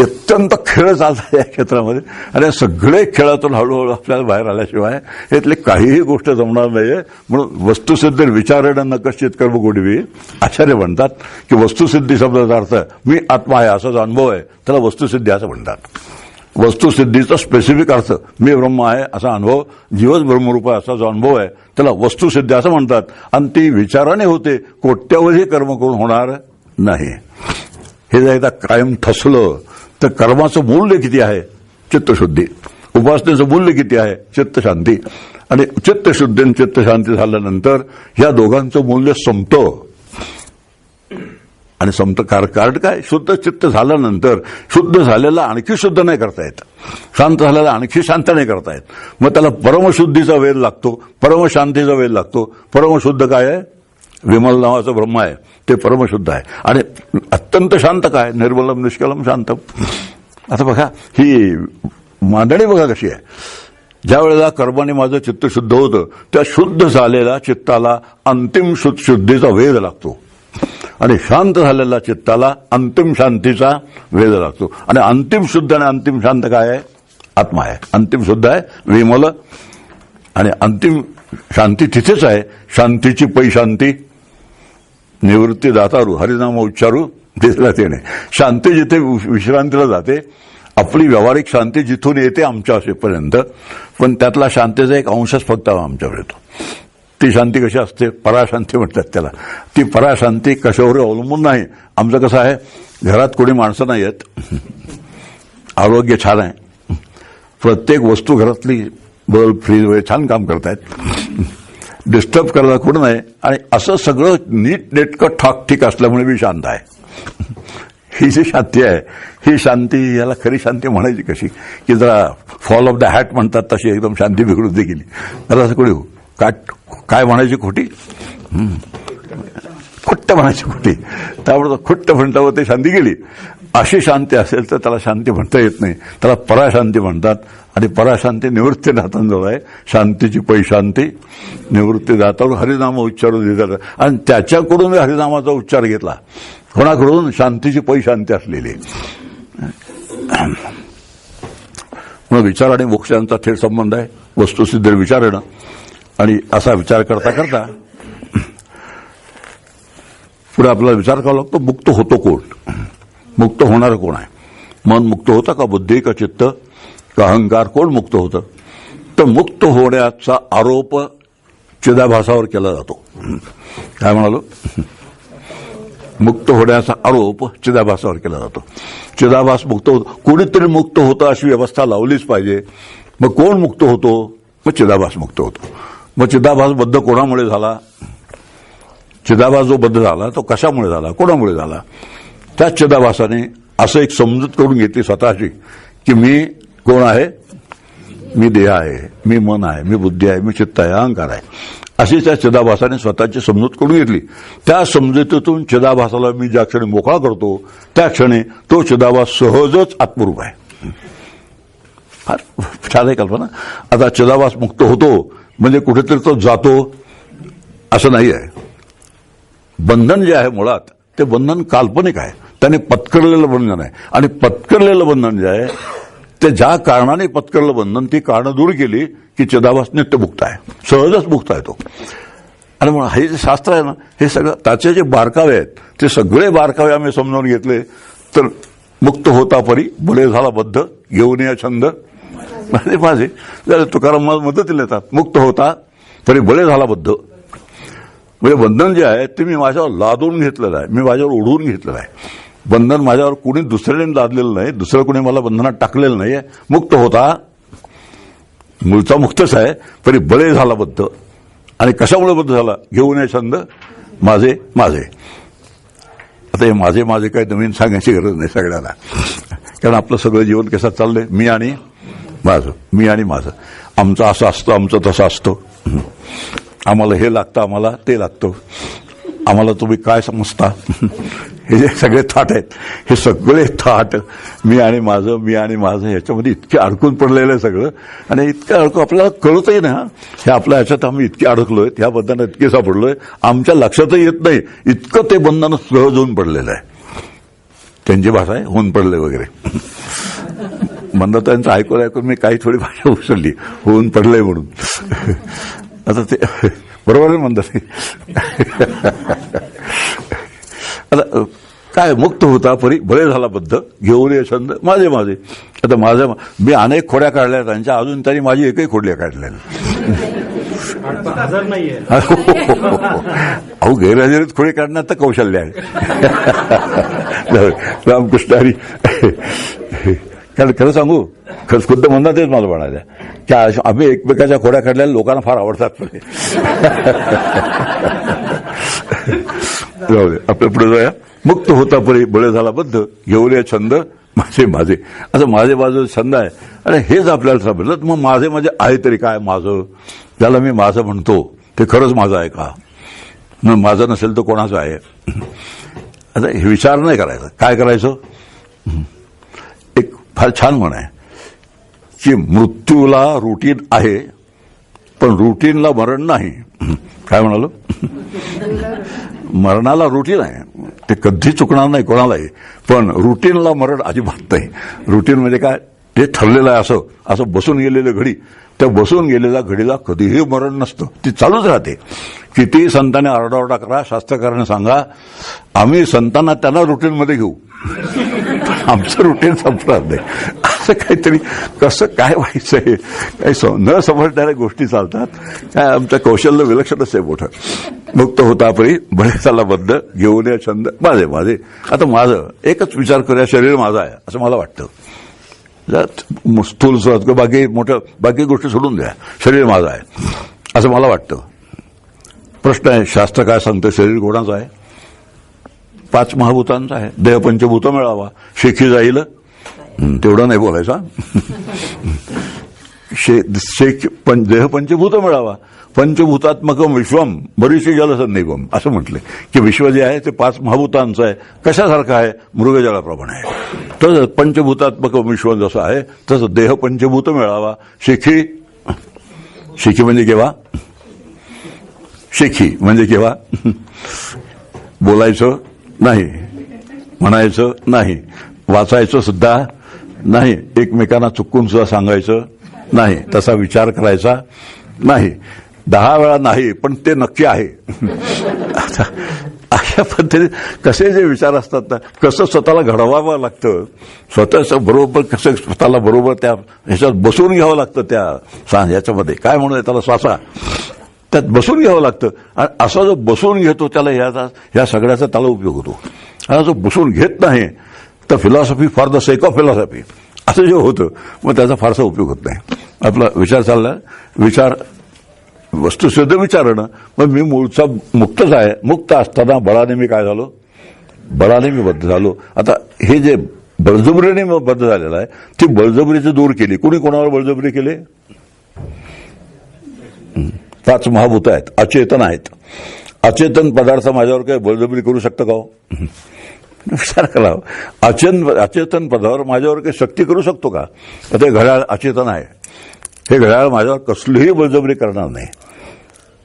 B: अत्यंत खेळ चालतात या क्षेत्रामध्ये. आणि सगळे खेळातून हळूहळू आपल्याला बाहेर आल्याशिवाय यातली काहीही गोष्ट जमणार नाहीये. म्हणून वस्तुसिद्ध विचारणं न कश्चित कर्म गोडवी आचार्य म्हणतात की वस्तुसिद्धी शब्दाचा अर्थ मी आत्मा आहे असा जो अनुभव आहे त्याला वस्तुसिद्धी असं म्हणतात. वस्तुसिद्धीचा स्पेसिफिक अर्थ मी ब्रह्म आहे असा अनुभव, जीवच ब्रह्मरूप आहे असा जो अनुभव आहे त्याला वस्तुसिद्धी असं म्हणतात. आणि ती विचाराने होते, कोट्यावधी कर्म करून होणार नाही. हे जर एकदा कायम ठसलं तर कर्माचं मूल्य किती आहे चित्तशुद्धी. उपासनेचं मूल्य किती आहे? चित्तशांती. आणि चित्तशुद्धी आणि चित्तशांती झाल्यानंतर ह्या दोघांचं मूल्य संपतं. आणि संपतं कारण काय? शुद्ध चित्त झाल्यानंतर शुद्ध झालेला आणखी शुद्ध नाही करता येत, शांत झालेला आणखी शांत नाही करता येत. मग त्याला परमशुद्धीचा वेध लागतो, परमशांतीचा वेध लागतो. परमशुद्ध काय आहे? विमल नावाचं ब्रह्म आहे, ते परमशुद्ध आहे. आणि अत्यंत शांत काय? निर्मलम निष्कलम शांतम. आता बघा ही मांडणी बघा कशी आहे. ज्या वेळेला कर्माने माझं चित्त शुद्ध होतं त्या शुद्ध झालेल्या चित्ताला अंतिम शुद्धीचा वेध लागतो आणि शांत झालेल्या चित्ताला अंतिम शांतीचा वेध लागतो. आणि अंतिम शुद्ध आणि अंतिम शांत काय आहे? आत्मा आहे. अंतिम शुद्ध आहे, विमल, आणि अंतिम शांती तिथेच आहे. शांतीची पै शांती, निवृत्ती दातारू, हरिनाम उच्चारू दिसला येणे. शांती जिथे विश्रांतीला जाते, आपली व्यावहारिक शांती जिथून येते आमच्या असेपर्यंत, पण त्यातला शांतीचा एक अंशच फक्त आमच्यावर येतो. ती शांती कशी असते? पराशांती म्हणतात त्याला. ती पराशांती कशावर अवलंबून नाही. आमचं कसं आहे, घरात कोणी माणसं नाही आहेत, आरोग्य छान आहे, प्रत्येक वस्तू घरातली बल्ब फ्रीज वगैरे छान काम करतायत, डिस्टर्ब करायला कोण नाही, आणि असं सगळं नीट नेटकं ठाकठीक असल्यामुळे मी शांत आहे. ही जी शांती आहे, ही शांती, याला खरी शांती म्हणायची कशी? की जरा फॉल ऑफ द हॅट म्हणतात तशी एकदम शांती बिघडून दे गेली. मला असं कोणी काय म्हणायची? खोटी खुट्ट म्हणायची खोटी. त्यामुळे खुट्ट म्हणल्यावर ते शांती गेली. अशी शांती असेल तर त्याला शांती म्हणता येत नाही, त्याला पराशांती म्हणतात. आणि पराशांती निवृत्तीदातांजवळ आहे. शांतीची पै शांती, निवृत्तीदातावर हरिनाम उच्चारू देतात. आणि त्याच्याकडून हरिनामाचा उच्चार घेतला. कोणाकडून? शांतीची पै शांती असलेली. म्हणून विचार आणि मोक्षांचा थेट संबंध आहे. वस्तुसिद्ध विचार येणं. आणि असा विचार करता करता पुढे आपल्याला विचार करावा लागतो, मुक्त होतो कोण? मुक्त होणार कोण आहे? मन मुक्त होतं का? बुद्धी का चित्त का अहंकार? कोण मुक्त होतं? तर मुक्त होण्याचा आरोप चिदाभासावर केला जातो. काय म्हणालो? मुक्त होण्याचा आरोप चिदाभासावर केला जातो. चिदाभास मुक्त होतो, कोणीतरी मुक्त होतं अशी व्यवस्था लावलीच पाहिजे. मग कोण मुक्त होतो? मग चिदाभास मुक्त होतो. मग चिदाभास बद्ध कोणामुळे झाला? चिदाभास जो बद्ध झाला तो कशामुळे झाला? कोणामुळे झाला? त्या चिदाभासाने असं एक समजूत करून घेतली स्वतःची की मी कोण आहे? मी देह आहे, मी मन आहे, मी बुद्धी आहे, मी चित्त आहे, अहंकार आहे. अशी त्या चिदाभासाने स्वतःची समजूत करून घेतली. त्या समजुतीतून चिदाभासाला मी ज्या क्षणी मोकळा करतो त्या क्षणी तो चिदाभास सहजच आत्मरूप आहे. फार छान आहे कल्पना. आता चिदाभास मुक्त होतो म्हणजे कुठेतरी तो जातो असं नाही आहे. बंधन जे आहे मुळात ते बंधन काल्पनिक आहे, त्याने पत्करलेलं बंधन आहे. आणि पत्करलेलं बंधन जे आहे ते ज्या कारणाने पत्करलं बंधन, ती कारणं दूर केली की चिदाभास नित्य मुक्त आहे, सहजच मुक्त आहे तो. आणि म्हणून हे जे शास्त्र आहे ना, हे सगळं त्याचे जे बारकावे आहेत ते सगळे बारकावे आम्ही समजावून घेतले तर मुक्त होता परी बळे झाला बद्ध, घेऊन या छंद माझे. तुकाराम मदतीला येतात. मुक्त होता परी बळे झाला बद्ध, म्हणजे बंधन जे आहे ते मी माझ्यावर लादून घेतलेलं आहे, मी माझ्यावर ओढून घेतलेलं आहे. बंधन माझ्यावर कुणी दुसऱ्याने लादलेलं नाही, दुसरं कुणी मला बंधनात टाकलेलं नाहीये. मुक्त होता, मूळचा मुक्तच आहे, परी बळे झाला बद्ध. आणि कशामुळे बद्ध झाला? घेऊन ये छंद माझे माझे. आता हे माझे माझे काही नवीन सांगायची गरज नाही सगळ्यांना, कारण आपलं सगळं जीवन कसं चाललंय मी आणि माझं, मी आणि माझं. आमचं असं असतं, आमचं तसं असतं, आम्हाला हे लागतं, आम्हाला ते लागतं, आम्हाला तुम्ही काय समजता. हे जे सगळे थाट आहेत, हे सगळे थाट मी आणि माझं, मी आणि माझं ह्याच्यामध्ये इतके अडकून पडलेलं आहे सगळं. आणि इतकं अडकून आपल्याला कळतही ना, हे आपल्या ह्याच्यात आम्ही इतके अडकलोय, ह्या बंधनात इतके सापडलोय, आमच्या लक्षातही येत नाही इतकं ते बंधन सहज होऊन पडलेलं आहे. त्यांची भाषा आहे होऊन पडले वगैरे. मंदाताईंचं ऐकून मी काही थोडी भाषा उचलली, होऊन पडलंय म्हणून. आता ते बरोबर आहे म्हणतात. आता काय? मुक्त होता परी बळे झाला बद्ध, घेऊन ये छंद माझे माझे. आता माझ्या मी अनेक खोड्या काढल्या त्यांच्या, अजून त्यांनी माझी एकही खोडल्या काढल्या. अहो गैरहजेरीत खोडे काढण्यात तर कौशल्य आहे. रामकृष्ण हरी. कारण खरं सांगू, खुद्द म्हणणं तेच मला म्हणाले की आम्ही एकमेकाच्या खोड्या काढलेल्या लोकांना फार आवडतात. जाऊ दे, आपल्या पुढे जाऊया. मुक्त होता परी बळे झाला बद्ध, घेऊया छंद माझे माझे. असं माझे माझं छंद आहे आणि हेच आपल्याला समजलं. मग माझे म्हणजे आहे तरी काय माझं, त्याला मी माझं म्हणतो ते खरंच माझं आहे का? मग माझं नसेल तर कोणाचं आहे? आता हे विचार नाही करायचा. काय करायचं? एक फार छान म्हण आहे की मृत्यूला रुटीन आहे पण रुटीनला मरण नाही. काय म्हणालो? मरणाला रुटीन आहे, ते कधी चुकणार नाही कोणालाही, पण रुटीनला मरण अजिबात नाही. रुटीन म्हणजे काय? ते ठरलेलं आहे. असं बसून गेलेलं घडी, त्या बसून गेलेल्या घडीला कधीही मरण नसतं, ती चालूच राहते. किती संतांनी आरडाओरडा करा, शास्त्रकारांना सांगा, आम्ही संतांना त्यांना रुटीनमध्ये घेऊ, आमचं रुटीन संपणार नाही. असं काहीतरी कसं काय व्हायचं हे काही न समजणाऱ्या गोष्टी चालतात. काय आमचं कौशल्य विलक्षणच आहे मोठं. मुक्त होता परी बळेसाला बद्ध, घेऊन या छंद माझे माझे. आता माझं एकच विचार करूया, शरीर माझं आहे असं मला वाटतं. स्थूल बाकी गोष्टी सोडून द्या, शरीर माझं आहे असं मला वाटतं. प्रश्न आहे, शास्त्र काय सांगतं? शरीर कोणाचं आहे? 5 महाभूतांचा आहे. देह पंचभूत मिळावा, शेखी जाईल. तेवढं नाही बोलायचा. देह पंचभूत मिळावा, पंचभूतात्मकम विश्वम बरीचशी जलसन्निगम असं म्हटले की विश्व जे आहे ते 5 महाभूतांचं आहे. कशासारखं आहे? मृगजळाप्रमाणे आहे. तर पंचभूतात्मकम विश्व जसं आहे तसं देह पंचभूत मिळावा. शेखी म्हणजे केव्हा? शेखी म्हणजे केव्हा? बोलायचं नाही, म्हणायचं नाही, वाचायचं सुद्धा नाही, एकमेकांना चुकून सुद्धा सांगायचं नाही, तसा विचार करायचा नाही. 10 वेळा नाही, पण ते नक्की आहे. अशा पद्धतीने कसे जे विचार असतात ना, कसं स्वतःला घडवावं लागतं, स्वतःच बरोबर कसं स्वतःला बरोबर त्या ह्याच्यात बसून घ्यावं लागतं. त्या ह्याच्यामध्ये काय म्हणून त्याला श्वासा, त्यात बसून घ्यावं लागतं. आणि असा जो बसून घेतो त्याला ह्या सगळ्याचा त्याला उपयोग होतो. आणि जो बसून घेत नाही तर philosophy for the sake of philosophy असं जे होतं, मग त्याचा फारसा उपयोग होत नाही. आपला विचार चालला, विचार वस्तुसिद्ध विचारणं. मग मी मूळचा मुक्तच आहे. मुक्त असताना बळाने मी काय झालो? बळाने मी बद्ध झालो. आता हे जे बळजबरीने बद्ध झालेलं आहे, ती बळजबरीची दूर केली. कुणी कोणावर बळजबरी केली? 5 महाभूत आहेत, अचेतन आहेत. अचेतन पदार्थ माझ्यावर काही बळजबरी करू शकतं का? विचार करा. अचेतन पदावर माझ्यावर काही शक्ती करू शकतो का? ते घड्याळ अचेतन आहे. हे घड्याळ माझ्यावर कसलीही बळजबरी करणार नाही.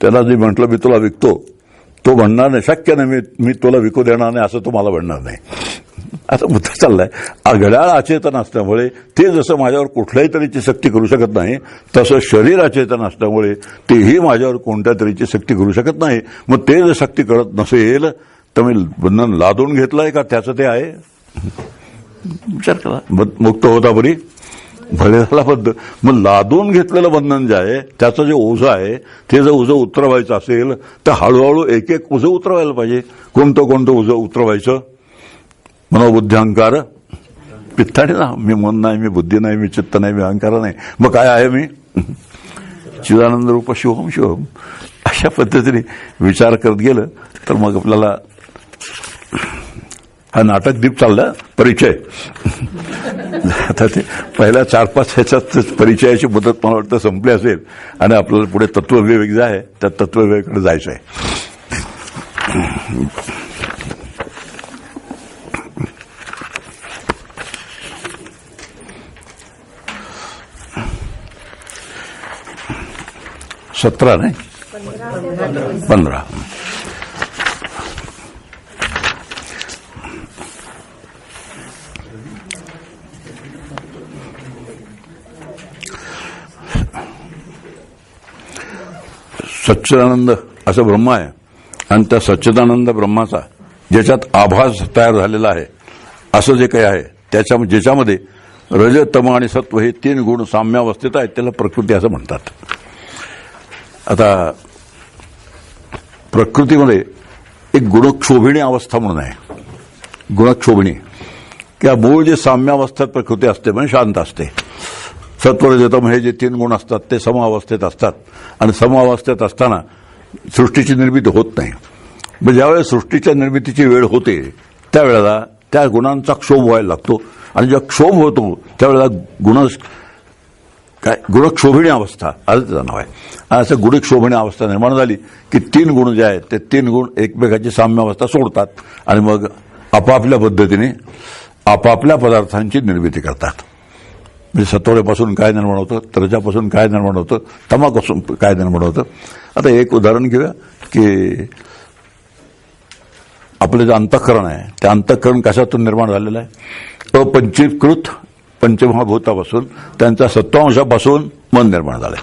B: त्याला जे म्हटलं मी तुला विकतो, तो म्हणणार नाही, शक्य नाही, मी तुला विकू देणार नाही असं तो मला म्हणणार नाही. आता मुद्दा चाललाय. घड्याळ अचेतन असल्यामुळे ते जसं माझ्यावर कुठल्याही तऱ्हेची शक्ती करू शकत नाही, तसं शरीर अचेतन असल्यामुळे तेही माझ्यावर कोणत्या तऱ्हेची शक्ती करू शकत नाही. मग ते जर शक्ती करत नसेल तर मी बंधन लादून घेतलंय का त्याचं ते आहे? विचार करा. मुक्त होता बरी भले झाला बद्ध. मग लादून घेतलेलं बंधन जे आहे त्याचं जे ओझं आहे ते जर ओझं उतरवायचं असेल तर हळूहळू एक एक ओझं उतरवायला पाहिजे. कोणतं ओझं उतरवायचं? मनोबुद्धी अहंकार पित्ताने ना. मी मन नाही, मी बुद्धी नाही, मी चित्त नाही, मी अहंकार नाही. मग काय आहे मी? चिदानंद रूप शिवम शिवम. अशा पद्धतीने विचार करत गेलं तर मग आपल्याला हा नाटक दीप चालला परिचय. आता ते पहिल्या 4-5 ह्याच्यात परिचयाची मुदत मला वाटतं संपली असेल आणि आपल्याला पुढे तत्वविवेक जे आहे त्या तत्वविवेकाकडे जायचं आहे. सतरा नाही 15. सच्चिदानंद असं ब्रह्म आहे आणि त्या सच्चिदानंद ब्रह्माचा ज्याच्यात आभास तयार झालेला आहे असं जे काही आहे ज्याच्यामध्ये रज तम आणि सत्व हे 3 गुण साम्यावस्थेत आहेत त्याला प्रकृती असं म्हणतात. आता प्रकृतीमध्ये एक गुणक्षोभिणी अवस्था म्हणून आहे. गुणक्षोभिणी की मूळ जे साम्यावस्थेत प्रकृती असते म्हणजे शांत असते. सत्वरजतम हे जे 3 गुण असतात ते समावस्थेत असतात आणि समावस्थेत असताना सृष्टीची निर्मिती होत नाही. मग ज्यावेळेस सृष्टीच्या निर्मितीची वेळ होते त्यावेळेला त्या गुणांचा क्षोभ व्हायला लागतो आणि जेव्हा क्षोभ होतो त्यावेळेला गुणक्षोभिणी अवस्था असं त्याचं नाव आहे. असं गुणक्षोभिणी अवस्था निर्माण झाली की 3 गुण जे आहेत ते 3 गुण एकमेकाची साम्यावस्था सोडतात आणि मग आपापल्या पद्धतीने आपापल्या पदार्थांची निर्मिती करतात. म्हणजे सत्वरेपासून काय निर्माण होतं, रजापासून काय निर्माण होतं, तमापासून काय निर्माण होतं. आता एक उदाहरण घेऊया की आपलं जे अंतःकरण आहे ते अंतःकरण कशातून निर्माण झालेलं आहे. अपंचीकृत पंचमहाभूतापासून त्यांच्या सत्वांशापासून मन निर्माण झालंय.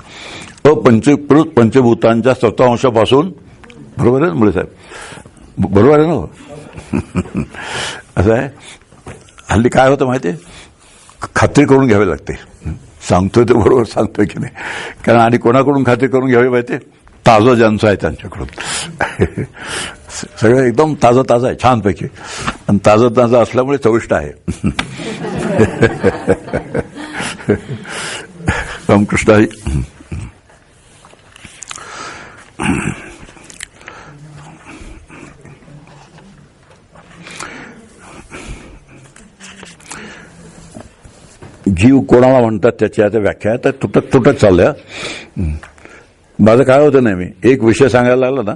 B: अपंचीकृत पंचभूतांच्या सत्वांशापासून, बरोबर आहे मुळे साहेब, बरोबर आहे ना. असं आहे. हल्ली काय होतं माहितीये, खात्री करून घ्यावी लागते. सांगतोय ते बरोबर सांगतोय की नाही, कारण आणि कोणाकडून खात्री करून घ्यावी माहितीये, ताजं ज्यांचं आहे त्यांच्याकडून. सगळं एकदम ताजं आहे छानपैकी, आणि ताजं असल्यामुळे चविष्ट आहे. रामकृष्णाजी. जीव कोणाला म्हणतात त्याची आता व्याख्या तर तुटत चालल्या. माझं काय होतं नेहमी, एक विषय सांगायला लागला ना,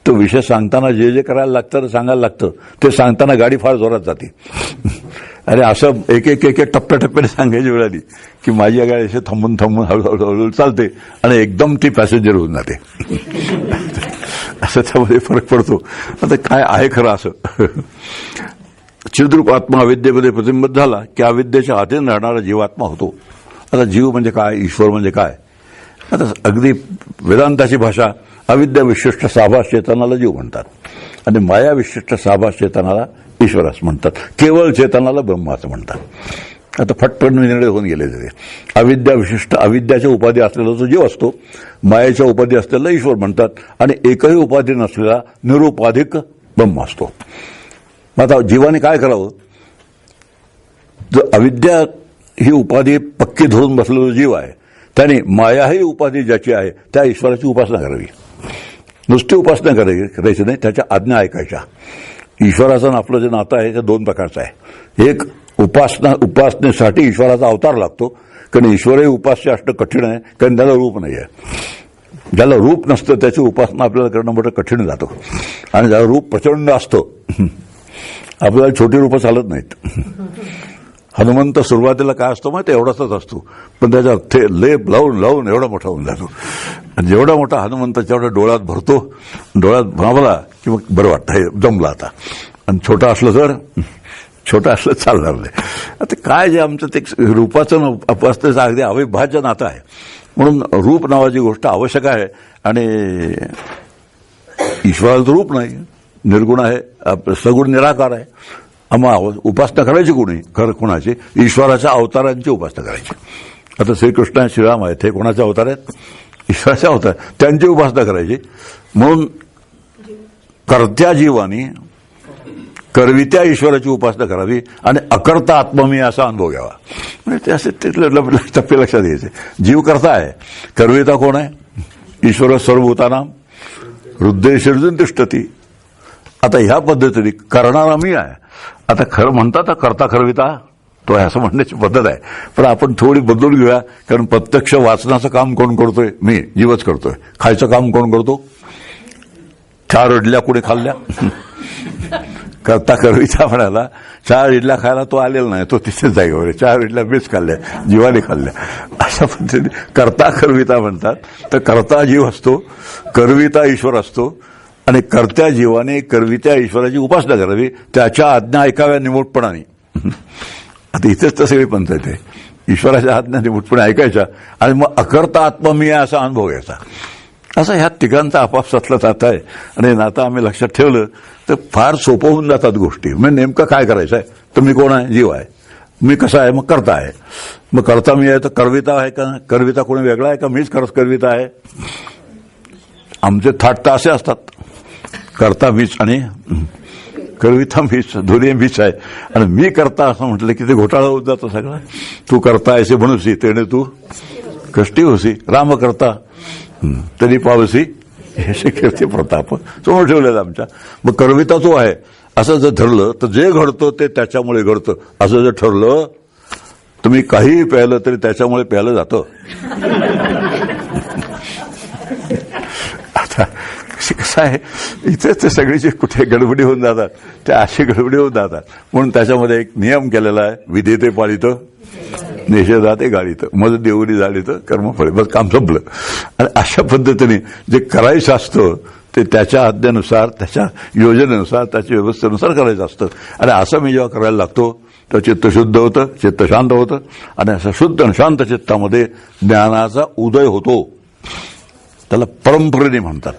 B: तो विषय सांगताना जे करायला लागतं सांगायला लागतं ते सांगताना गाडी फार जोरात जाते. अरे असं एक टप्प्याटप्प्याने सांगायची वेळ आली की माझी गाडी अशी थांबून हळूहळू चालते आणि एकदम ती पॅसेंजर होऊन जाते. असं त्यामध्ये फरक पडतो. आता काय आहे खरं असं. चिद्रूप आत्मा अविद्येमध्ये प्रतिबिंबित झाला की अविद्येच्या अधीन राहणारा जीवात्मा होतो. आता जीव म्हणजे काय, ईश्वर म्हणजे काय. आता अगदी वेदांताची भाषा, अविद्या विशिष्ट साभास चेतनाला जीव म्हणतात आणि माया विशिष्ट साभास चेतनाला ईश्वर असं म्हणतात. केवळ चेतनाला ब्रह्म असं म्हणतात. आता फटफट निर्णय होऊन गेले ते. अविद्या विशिष्ट अविद्याच्या उपाधी असलेला जो जीव असतो, मायेच्या उपाधी असलेला ईश्वर म्हणतात आणि एकही उपाधी नसलेला निरुपाधिक ब्रह्म असतो. आता जीवाने काय करावं, जर अविद्या ही उपाधी पक्की धरून बसलेला जीव आहे त्याने माया ही उपाधी ज्याची आहे त्या ईश्वराची उपासना करावी. नुसती उपासना करायची नाही, त्याच्या आज्ञा ऐकायच्या. ईश्वराचं आपलं जे नातं आहे ते 2 प्रकारचं आहे. एक उपासनेसाठी ईश्वराचा अवतार लागतो, कारण ईश्वरही उपास्य असणं कठीण आहे, कारण त्याला रूप नाही आहे. ज्याला रूप नसतं त्याची उपासना आपल्याला करणं मोठं कठीण जातं. आणि ज्याला रूप प्रचंड असतं, आपल्याला छोटी रूपं चालत नाहीत. हनुमंत सुरुवातीला काय असतो माहिती, एवढाच असतो, पण त्याच्या ते लेप लावून एवढा मोठा होऊन जातो. आणि जेवढा मोठा हनुमंत तेवढा डोळ्यात भरतो, डोळ्यात भावला की मग बरं वाटतं, हे जमलं आता. आणि छोटा असलं चालणार नाही. आता काय जे आमचं ते रूपाचं असतं अगदी अविभाज्य नातं आहे. म्हणून रूप नावाची गोष्ट आवश्यक आहे. आणि ईश्वराचं रूप नाही, निर्गुण आहे, सगुण निराकार आहे. आम्हाला उपासना करायची कोणाची, ईश्वराच्या अवतारांची उपासना करायची. आता श्रीकृष्ण श्रीराम आहेत, हे कोणाचे अवतार आहेत, ईश्वराचे अवतार, त्यांची उपासना करायची. म्हणून कर्त्या जीवानी करवित्या ईश्वराची उपासना करावी आणि अकर्ता आत्ममी असा अनुभव घ्यावा. म्हणजे ते असे टप्पे लक्षात घ्यायचे. जीव करता आहे, करविता कोण आहे, ईश्वर सर्वभूतानां हृदयशीर्जुन तिष्ठती. आता ह्या पद्धतीने करणारा मी आहे. आता खरं म्हणतात करता करविता तो आहे असं म्हणण्याची पद्धत आहे, पण आपण थोडी बदलून घेऊया. कारण प्रत्यक्ष वाचनाचं काम कोण करतोय, मी जीवच करतोय. खायचं काम कोण करतो, 4 इडल्या कुणी खाल्ल्या, करता करविता म्हणाला. 4 इडल्या खायला तो आलेला नाही, तो तिथेच जागेवर 4 इडल्या मीच खाल्ल्या, जीवाने खाल्ल्या. अशा पद्धतीने करता करविता म्हणतात. तर करता जीव असतो, करविता ईश्वर असतो आणि करत्या जीवाने करवित्या ईश्वराची उपासना करावी, त्याच्या आज्ञा ऐकाव्या निमूटपणाने. आता इथेच तर सगळी पंचायत आहे. ईश्वराच्या आज्ञा निमूटपणे ऐकायच्या आणि मग अकर्ता आत्मा मी आहे असा अनुभव घ्यायचा. असं ह्या तिघांचा आपापसातलं नातं आहे. आणि नातं आम्ही लक्षात ठेवलं तर फार सोपं होऊन जातात गोष्टी. म्हणजे नेमकं काय करायचं आहे, तर मी कोण आहे, जीव आहे. मी कसा आहे, मग करता आहे. मग करता मी आहे तर करविता आहे का, करविता कोणी वेगळा आहे का, मीच करविता आहे. आमचे थाट तर असे असतात, करता मीच आणि करविता मीच, दोन्ही मीच आहे. आणि मी करता असं म्हटलं की ते घोटाळा होत जातो सगळा. तू करता असे म्हणूसी तेणे तू कष्टी होसी, राम करता तरी पावसी हे कीर्ती प्रताप समोर ठेवलेला आमच्या. मग करविता तो आहे असं जर ठरलं तर जे घडतं ते त्याच्यामुळे घडतं असं जर ठरलं, तुम्ही काहीही प्यायलं तरी त्याच्यामुळे प्यायलं जातं. आता कसं आहे, इथेच ते सगळी जे कुठे गडबडी होऊन जातात त्या अशी गडबडी होऊन जातात. म्हणून त्याच्यामध्ये एक नियम केलेला आहे, विधेते पाळीत निषेधाते गाळीत, मज देवरी झालीत कर्मफळे, बस काम संपलं. आणि अशा पद्धतीने जे करायचं असतं ते त्याच्या आज्ञेनुसार, त्याच्या योजनेनुसार, त्याच्या व्यवस्थेनुसार करायचं असतं. आणि असं मी जेव्हा करायला लागतो तर चित्त शुद्ध होतं, चित्त शांत होतं. आणि असं शुद्ध आणि शांत चित्तामध्ये ज्ञानाचा उदय होतो. त्याला परंपरेने म्हणतात.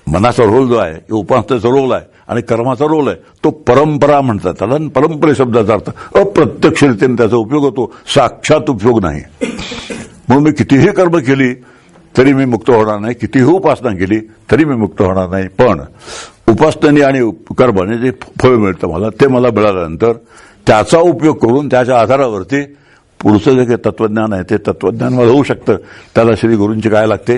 B: मनाचा रोल जो आहे, उपासनेचा रोल आहे आणि कर्माचा रोल आहे, तो परंपरा म्हणतात. त्याला परंपरे शब्दाचा अर्थ अप्रत्यक्षरित्याने त्याचा उपयोग होतो, साक्षात उपयोग नाही. म्हणून मी कितीही कर्म केली तरी मी मुक्त होणार नाही, कितीही उपासना केली तरी मी मुक्त होणार नाही. पण उपासनेने आणि कर्माने जे फळ मिळतं मला, ते मला मिळाल्यानंतर त्याचा उपयोग करून त्याच्या आधारावरती पुढचं जे काही तत्वज्ञान आहे ते तत्वज्ञान मला होऊ शकतं. त्याला श्री गुरूंची काय लागते,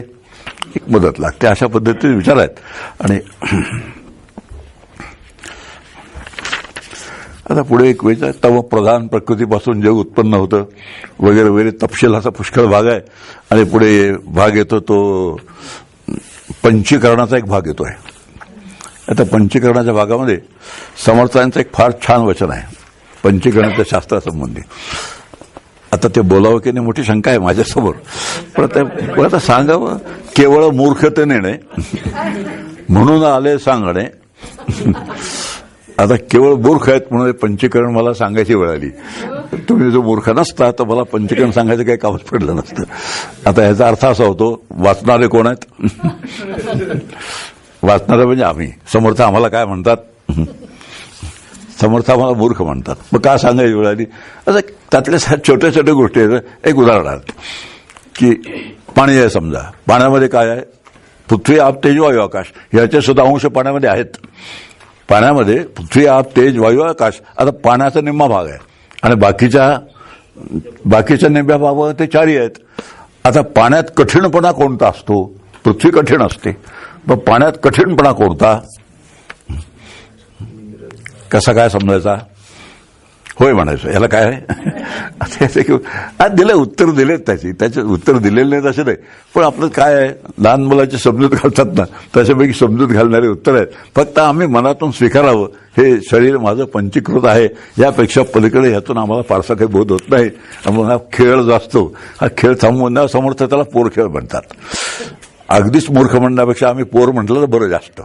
B: एक मदत लागते. अशा पद्धतीचे विचार आहेत. आणि आता पुढे एक वेळ तव प्रधान प्रकृतीपासून जग उत्पन्न होतं वगैरे वगैरे तपशिलाचा पुष्कळ भाग आहे. आणि पुढे भाग येतो तो पंचीकरणाचा एक भाग येतोय. आता पंचीकरणाच्या भागामध्ये समर्थांचं एक फार छान वचन आहे पंचीकरणाच्या शास्त्रासंबंधी. आता ते बोलावं की नाही मोठी शंका आहे माझ्यासमोर, पण आता सांगावं. केवळ मूर्खतेने नाही म्हणून आले सांगणे. आता केवळ मूर्ख आहेत म्हणून पंचीकरण मला सांगायची वेळ आली. तुम्ही जो मूर्ख नसता तर मला पंचीकरण सांगायचं काही कामच पडलं नसतं. आता ह्याचा अर्थ असा होतो, वाचणारे कोण आहेत? वाचणारे म्हणजे आम्ही. समर्थ आम्हाला काय म्हणतात? समर्थ आम्हाला मूर्ख म्हणतात. मग का सांगायची वेळ आली? असं त्यातल्या छोट्या छोट्या गोष्टी आहेत. एक उदाहरण आहे की पाणी आहे समजा, पाण्यामध्ये काय आहे? पृथ्वी, आप, तेज, वायू, आकाश ह्याचे सुद्धा अंश पाण्यामध्ये आहेत. पाण्यामध्ये पृथ्वी, आप, तेज, वायू, आकाश. आता पाण्याचा निम्मा भाग आहे आणि बाकीच्या निम्म्या भागावर ते चारी आहेत. आता पाण्यात कठीणपणा कोणता असतो? पृथ्वी कठीण असते. मग पाण्यात कठीणपणा कोणता? कसा काय समजायचा? होय म्हणायचं. याला काय आहे? आज दिलं उत्तर दिलेत, त्याचे उत्तर दिलेले नाहीत असे नाही. पण आपलं काय आहे, लहान मुलाची समजूत घालतात ना, तशापैकी समजूत घालणारे उत्तर आहेत. फक्त आम्ही मनातून स्वीकारावं, हे शरीर माझं पंचीकृत आहे, यापेक्षा पलीकडे ह्यातून आम्हाला फारसा काही बोध होत नाही. म्हणून हा खेळ जो असतो, हा खेळ थांबवण्यावर समर्थ त्याला पोर खेळ म्हणतात. अगदीच मूर्ख म्हणण्यापेक्षा आम्ही पोर म्हटलं तर बरं जास्त.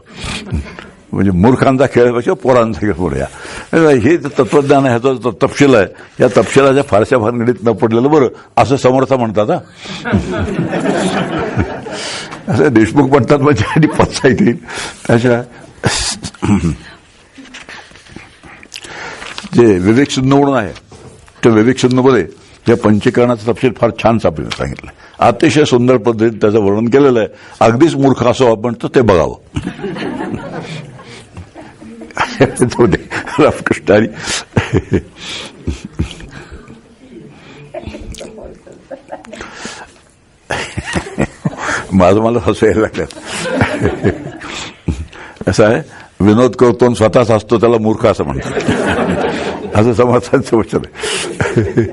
B: म्हणजे मूर्खांचा खेळापेक्षा पोरांचा खेळ बोलूया. हे तत्वज्ञान आहे, ह्याचा तपशील आहे. या तपशिलाच्या फारशा भानगडीत न पडलेलं बरं असं समर्थ म्हणतात. असं देशमुख म्हणतात म्हणजे आणि पचायत येईल. त्याच्या जे विवेक सिंधू म्हणून आहे, त्या विवेक सिंधूमध्ये या पंचीकरणाचं तपशील फार छान सांगितलं. अतिशय सुंदर पद्धतीने त्याचं वर्णन केलेलं आहे. अगदीच मूर्ख असं आपण तर ते बघावं. रामकृष्णारी माझं मला हसू यायला लागलं. असं आहे, विनोद करतो आणि स्वतःच असतो त्याला मूर्ख असं म्हणतात. असं समर्थांचं वचन आहे.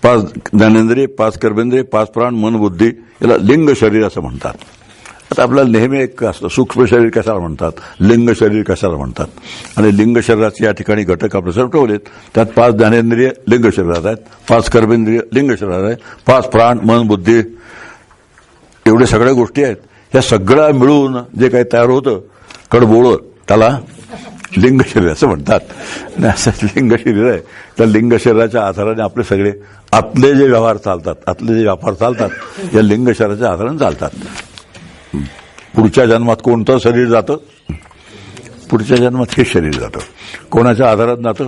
B: 5 ज्ञानेंद्रिय, 5 कर्मेंद्रिय, 5 प्राण, मन, बुद्धी याला लिंग शरीर असं म्हणतात. आता आपल्याला नेहमी एक असतं, सूक्ष्म शरीर कशाला म्हणतात, लिंग शरीर कशाला म्हणतात. आणि लिंग शरीराचे या ठिकाणी घटक आपले सर्व ठेवलेत. त्यात 5 ज्ञानेंद्रिय लिंग शरीरात आहेत, 5 कर्मेंद्रिय लिंग शरीरात आहेत, 5 प्राण, मन, बुद्धी एवढ्या सगळ्या गोष्टी आहेत. ह्या सगळ्या मिळून जे काही तयार होतं कडबोळं, त्याला लिंग शरीर असं म्हणतात. आणि असं लिंग शरीर आहे. त्या लिंग शरीराच्या आधाराने आपले सगळे आतले जे व्यवहार चालतात, आतले जे व्यापार चालतात या लिंग शरीराच्या आधाराने चालतात. पुढच्या जन्मात कोणतं शरीर जातं? पुढच्या जन्मात हे शरीर जातं. कोणाच्या आधारात जातं?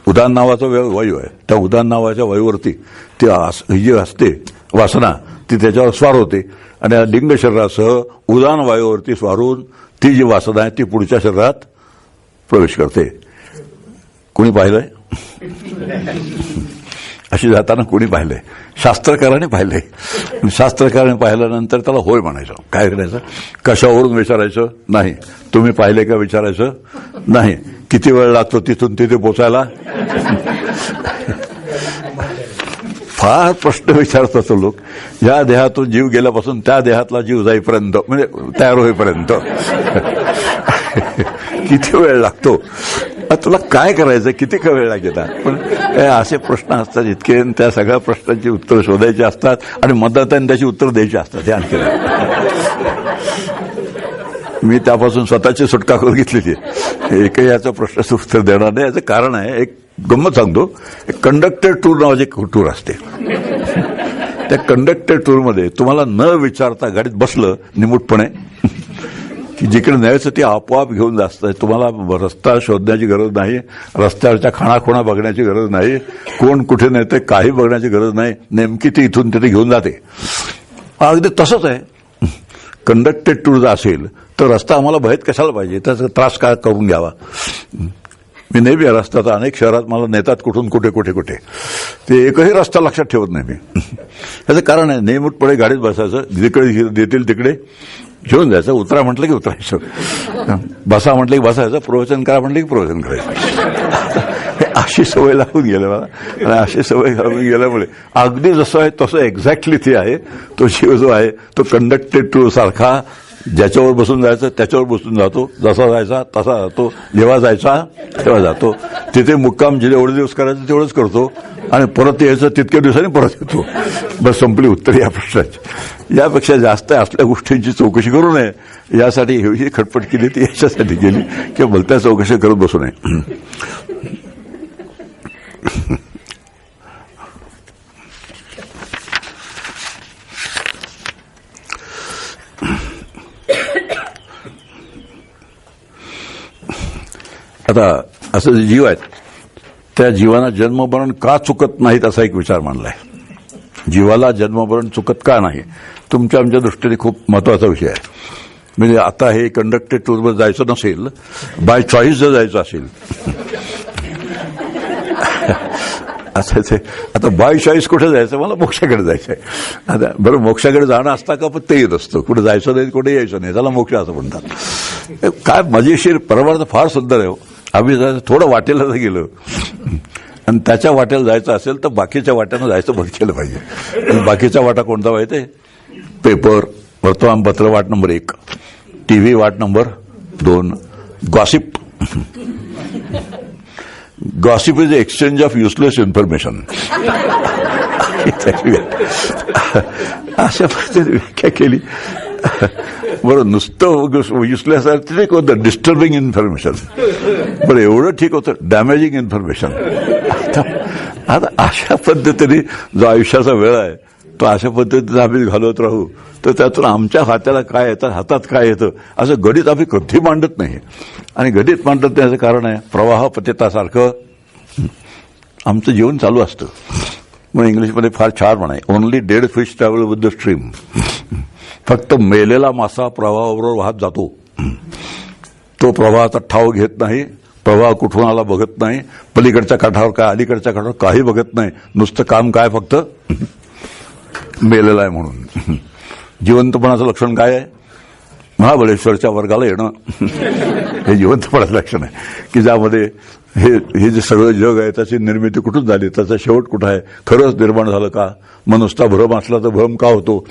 B: उदान नावाचा वायू आहे. त्या उदान नावाच्या वायूवरती ती जी असते वासना, ती त्याच्यावर स्वार होते आणि या लिंग शरीरासह उदान वायूवरती स्वारून ती जी वासना आहे ती पुढच्या शरीरात प्रवेश करते. कोणी पाहिलंय? अशी जाताना कोणी पाहिलंय? शास्त्रकाराने पाहिलंय. शास्त्रकाराने पाहिल्यानंतर त्याला होय म्हणायचं. काय करायचं? कशावरून विचारायचं नाही. तुम्ही पाहिले का विचारायचं नाही. किती वेळ लागतो तिथून तिथे पोचायला? फार प्रश्न विचारत असतो लोक. या देहातून जीव गेल्यापासून त्या देहातला जीव जाईपर्यंत, म्हणजे तयार होईपर्यंत किती वेळ लागतो? तुला काय करायचं? किती का वेळ लागेल? पण असे प्रश्न असतात इतके. त्या सगळ्या प्रश्नांची उत्तर शोधायची असतात आणि मतदात्यांनी त्याची उत्तर द्यायची असतात. हे आणखी मी त्यापासून स्वतःची सुटका करून घेतलेली आहे. एकही याचा प्रश्नाचं उत्तर देणार नाही. याचं कारण आहे, एक गंमत सांगतो. एक कंडक्टेड टूर नावाची एक टूर असते. त्या कंडक्टेड टूरमध्ये तुम्हाला न विचारता गाडीत बसलं निमूटपणे की जिकडे न्यायचं ते आपोआप घेऊन जास्त. तुम्हाला रस्ता शोधण्याची गरज नाही, रस्त्यावरच्या खाणाखुणा बघण्याची गरज नाही, कोण कुठे नेते काही बघण्याची गरज नाही. नेमकी ती इथून तिथे घेऊन जाते. अगदी तसंच आहे. कंडक्टेड टूर जर असेल तर रस्ता आम्हाला भयत कशाला पाहिजे? त्याचा त्रास काय करून घ्यावा? मी नेहमी रस्त्यात अनेक शहरात मला नेतात कुठून कुठे कुठे कुठे. ते एकही रस्ता लक्षात ठेवत नाही मी. याचं कारण आहे, नियमितपणे गाडीत बसायचं, जिकडे देतील तिकडे घेऊन जायचं. उतरा म्हटलं की उतरायचं, बसा म्हटलं की बसायचं, प्रवचन करा म्हटलं की प्रवचन करायचं. अशी सवय लागून गेली मला. आणि अशी सवय लागून गेल्यामुळे अगदी जसं आहे तसं एक्झॅक्टली ते आहे. तो जीव जो आहे तो कंडक्टेड टूर सारखा ज्याच्यावर बसून जायचं त्याच्यावर बसून जातो. जसा जायचा तसा जातो, जेव्हा जायचा तेव्हा जातो. तिथे मुक्काम जेवढे दिवस करायचं तेवढंच करतो आणि परत यायचं तितक्या दिवसांनी परत येतो. बस संपली उत्तर या प्रश्नाची. यापेक्षा जास्त असल्या गोष्टींची चौकशी करू नये यासाठी ही खटपट केली. ती याच्यासाठी केली की भलत्या चौकशी करत बसू नये. आता असं जे जीव आहेत त्या जीवाना जन्ममरण का चुकत नाहीत असा एक विचार मांडलाय. जीवाला जन्ममरण चुकत का नाही? तुमच्या आमच्या दृष्टीने खूप महत्वाचा विषय आहे. म्हणजे आता हे कंडक्टेड टूरवर जायचं नसेल, बाय चॉईस जर जायचं असेल असं. आता बाय चॉईस कुठे जायचं? मला मोक्षाकडे जायचं आहे. आता बरं, मोक्षाकडे जाणं असता का? पण ते येत असतं. कुठे जायचं नाही, कुठे यायचं नाही, त्याला मोक्ष असं म्हणतात. काय मजेशीर परमार्थ फार सुंदर आहे. आम्ही थोडं वाटेला जर गेलो आणि त्याच्या वाट्याला जायचं असेल तर बाकीच्या वाट्यानं जायचं बंद केलं पाहिजे. बाकीच्या वाटा कोणता माहिती आहे? पेपर, वर्तमानपत्र वाट नंबर 1, टीव्ही वाट number 2, gossip. Gossip is exchange of useless information. अशा पद्धतीने व्याख्या केली. बरं, नुसतं युजलेस ठीक होतं, डिस्टर्बिंग इन्फॉर्मेशन. बरं, एवढं ठीक होतं, डॅमेजिंग इन्फॉर्मेशन. आता अशा पद्धतीने जो आयुष्याचा वेळ आहे तो अशा पद्धतीने आम्ही घालवत राहू तर त्यातून आमच्या हाताला काय येतं, हातात काय येतं असं गणित आम्ही कधी मांडत नाही. आणि गणित मांडत नाही याचं कारण आहे, प्रवाह पतितासारखं आमचं जीवन चालू असतं. म्हणून इंग्लिशमध्ये फार छान म्हणाय, only dead fish travel with the stream. फक्त मेलेला मासा प्रवाहाबरोबर वाहत जातो. तो प्रवाहाचा ठाव घेत नाही, प्रवाह कुठून आला बघत नाही, पलीकडच्या काठावर काय अलीकडच्या काठावर काही बघत नाही. नुसतं काम काय? फक्त मेलेला आहे म्हणून. जिवंतपणाचं लक्षण काय आहे? महाबळेश्वरच्या वर्गाला येणं हे जिवंतपणाचं लक्षण आहे, की ज्यामध्ये हे जे सगळं जग आहे त्याची निर्मिती कुठून झाली, त्याचा शेवट कुठं आहे, खरंच निर्माण झालं का, मग नुसता भ्रम असला तर भ्रम का होतो.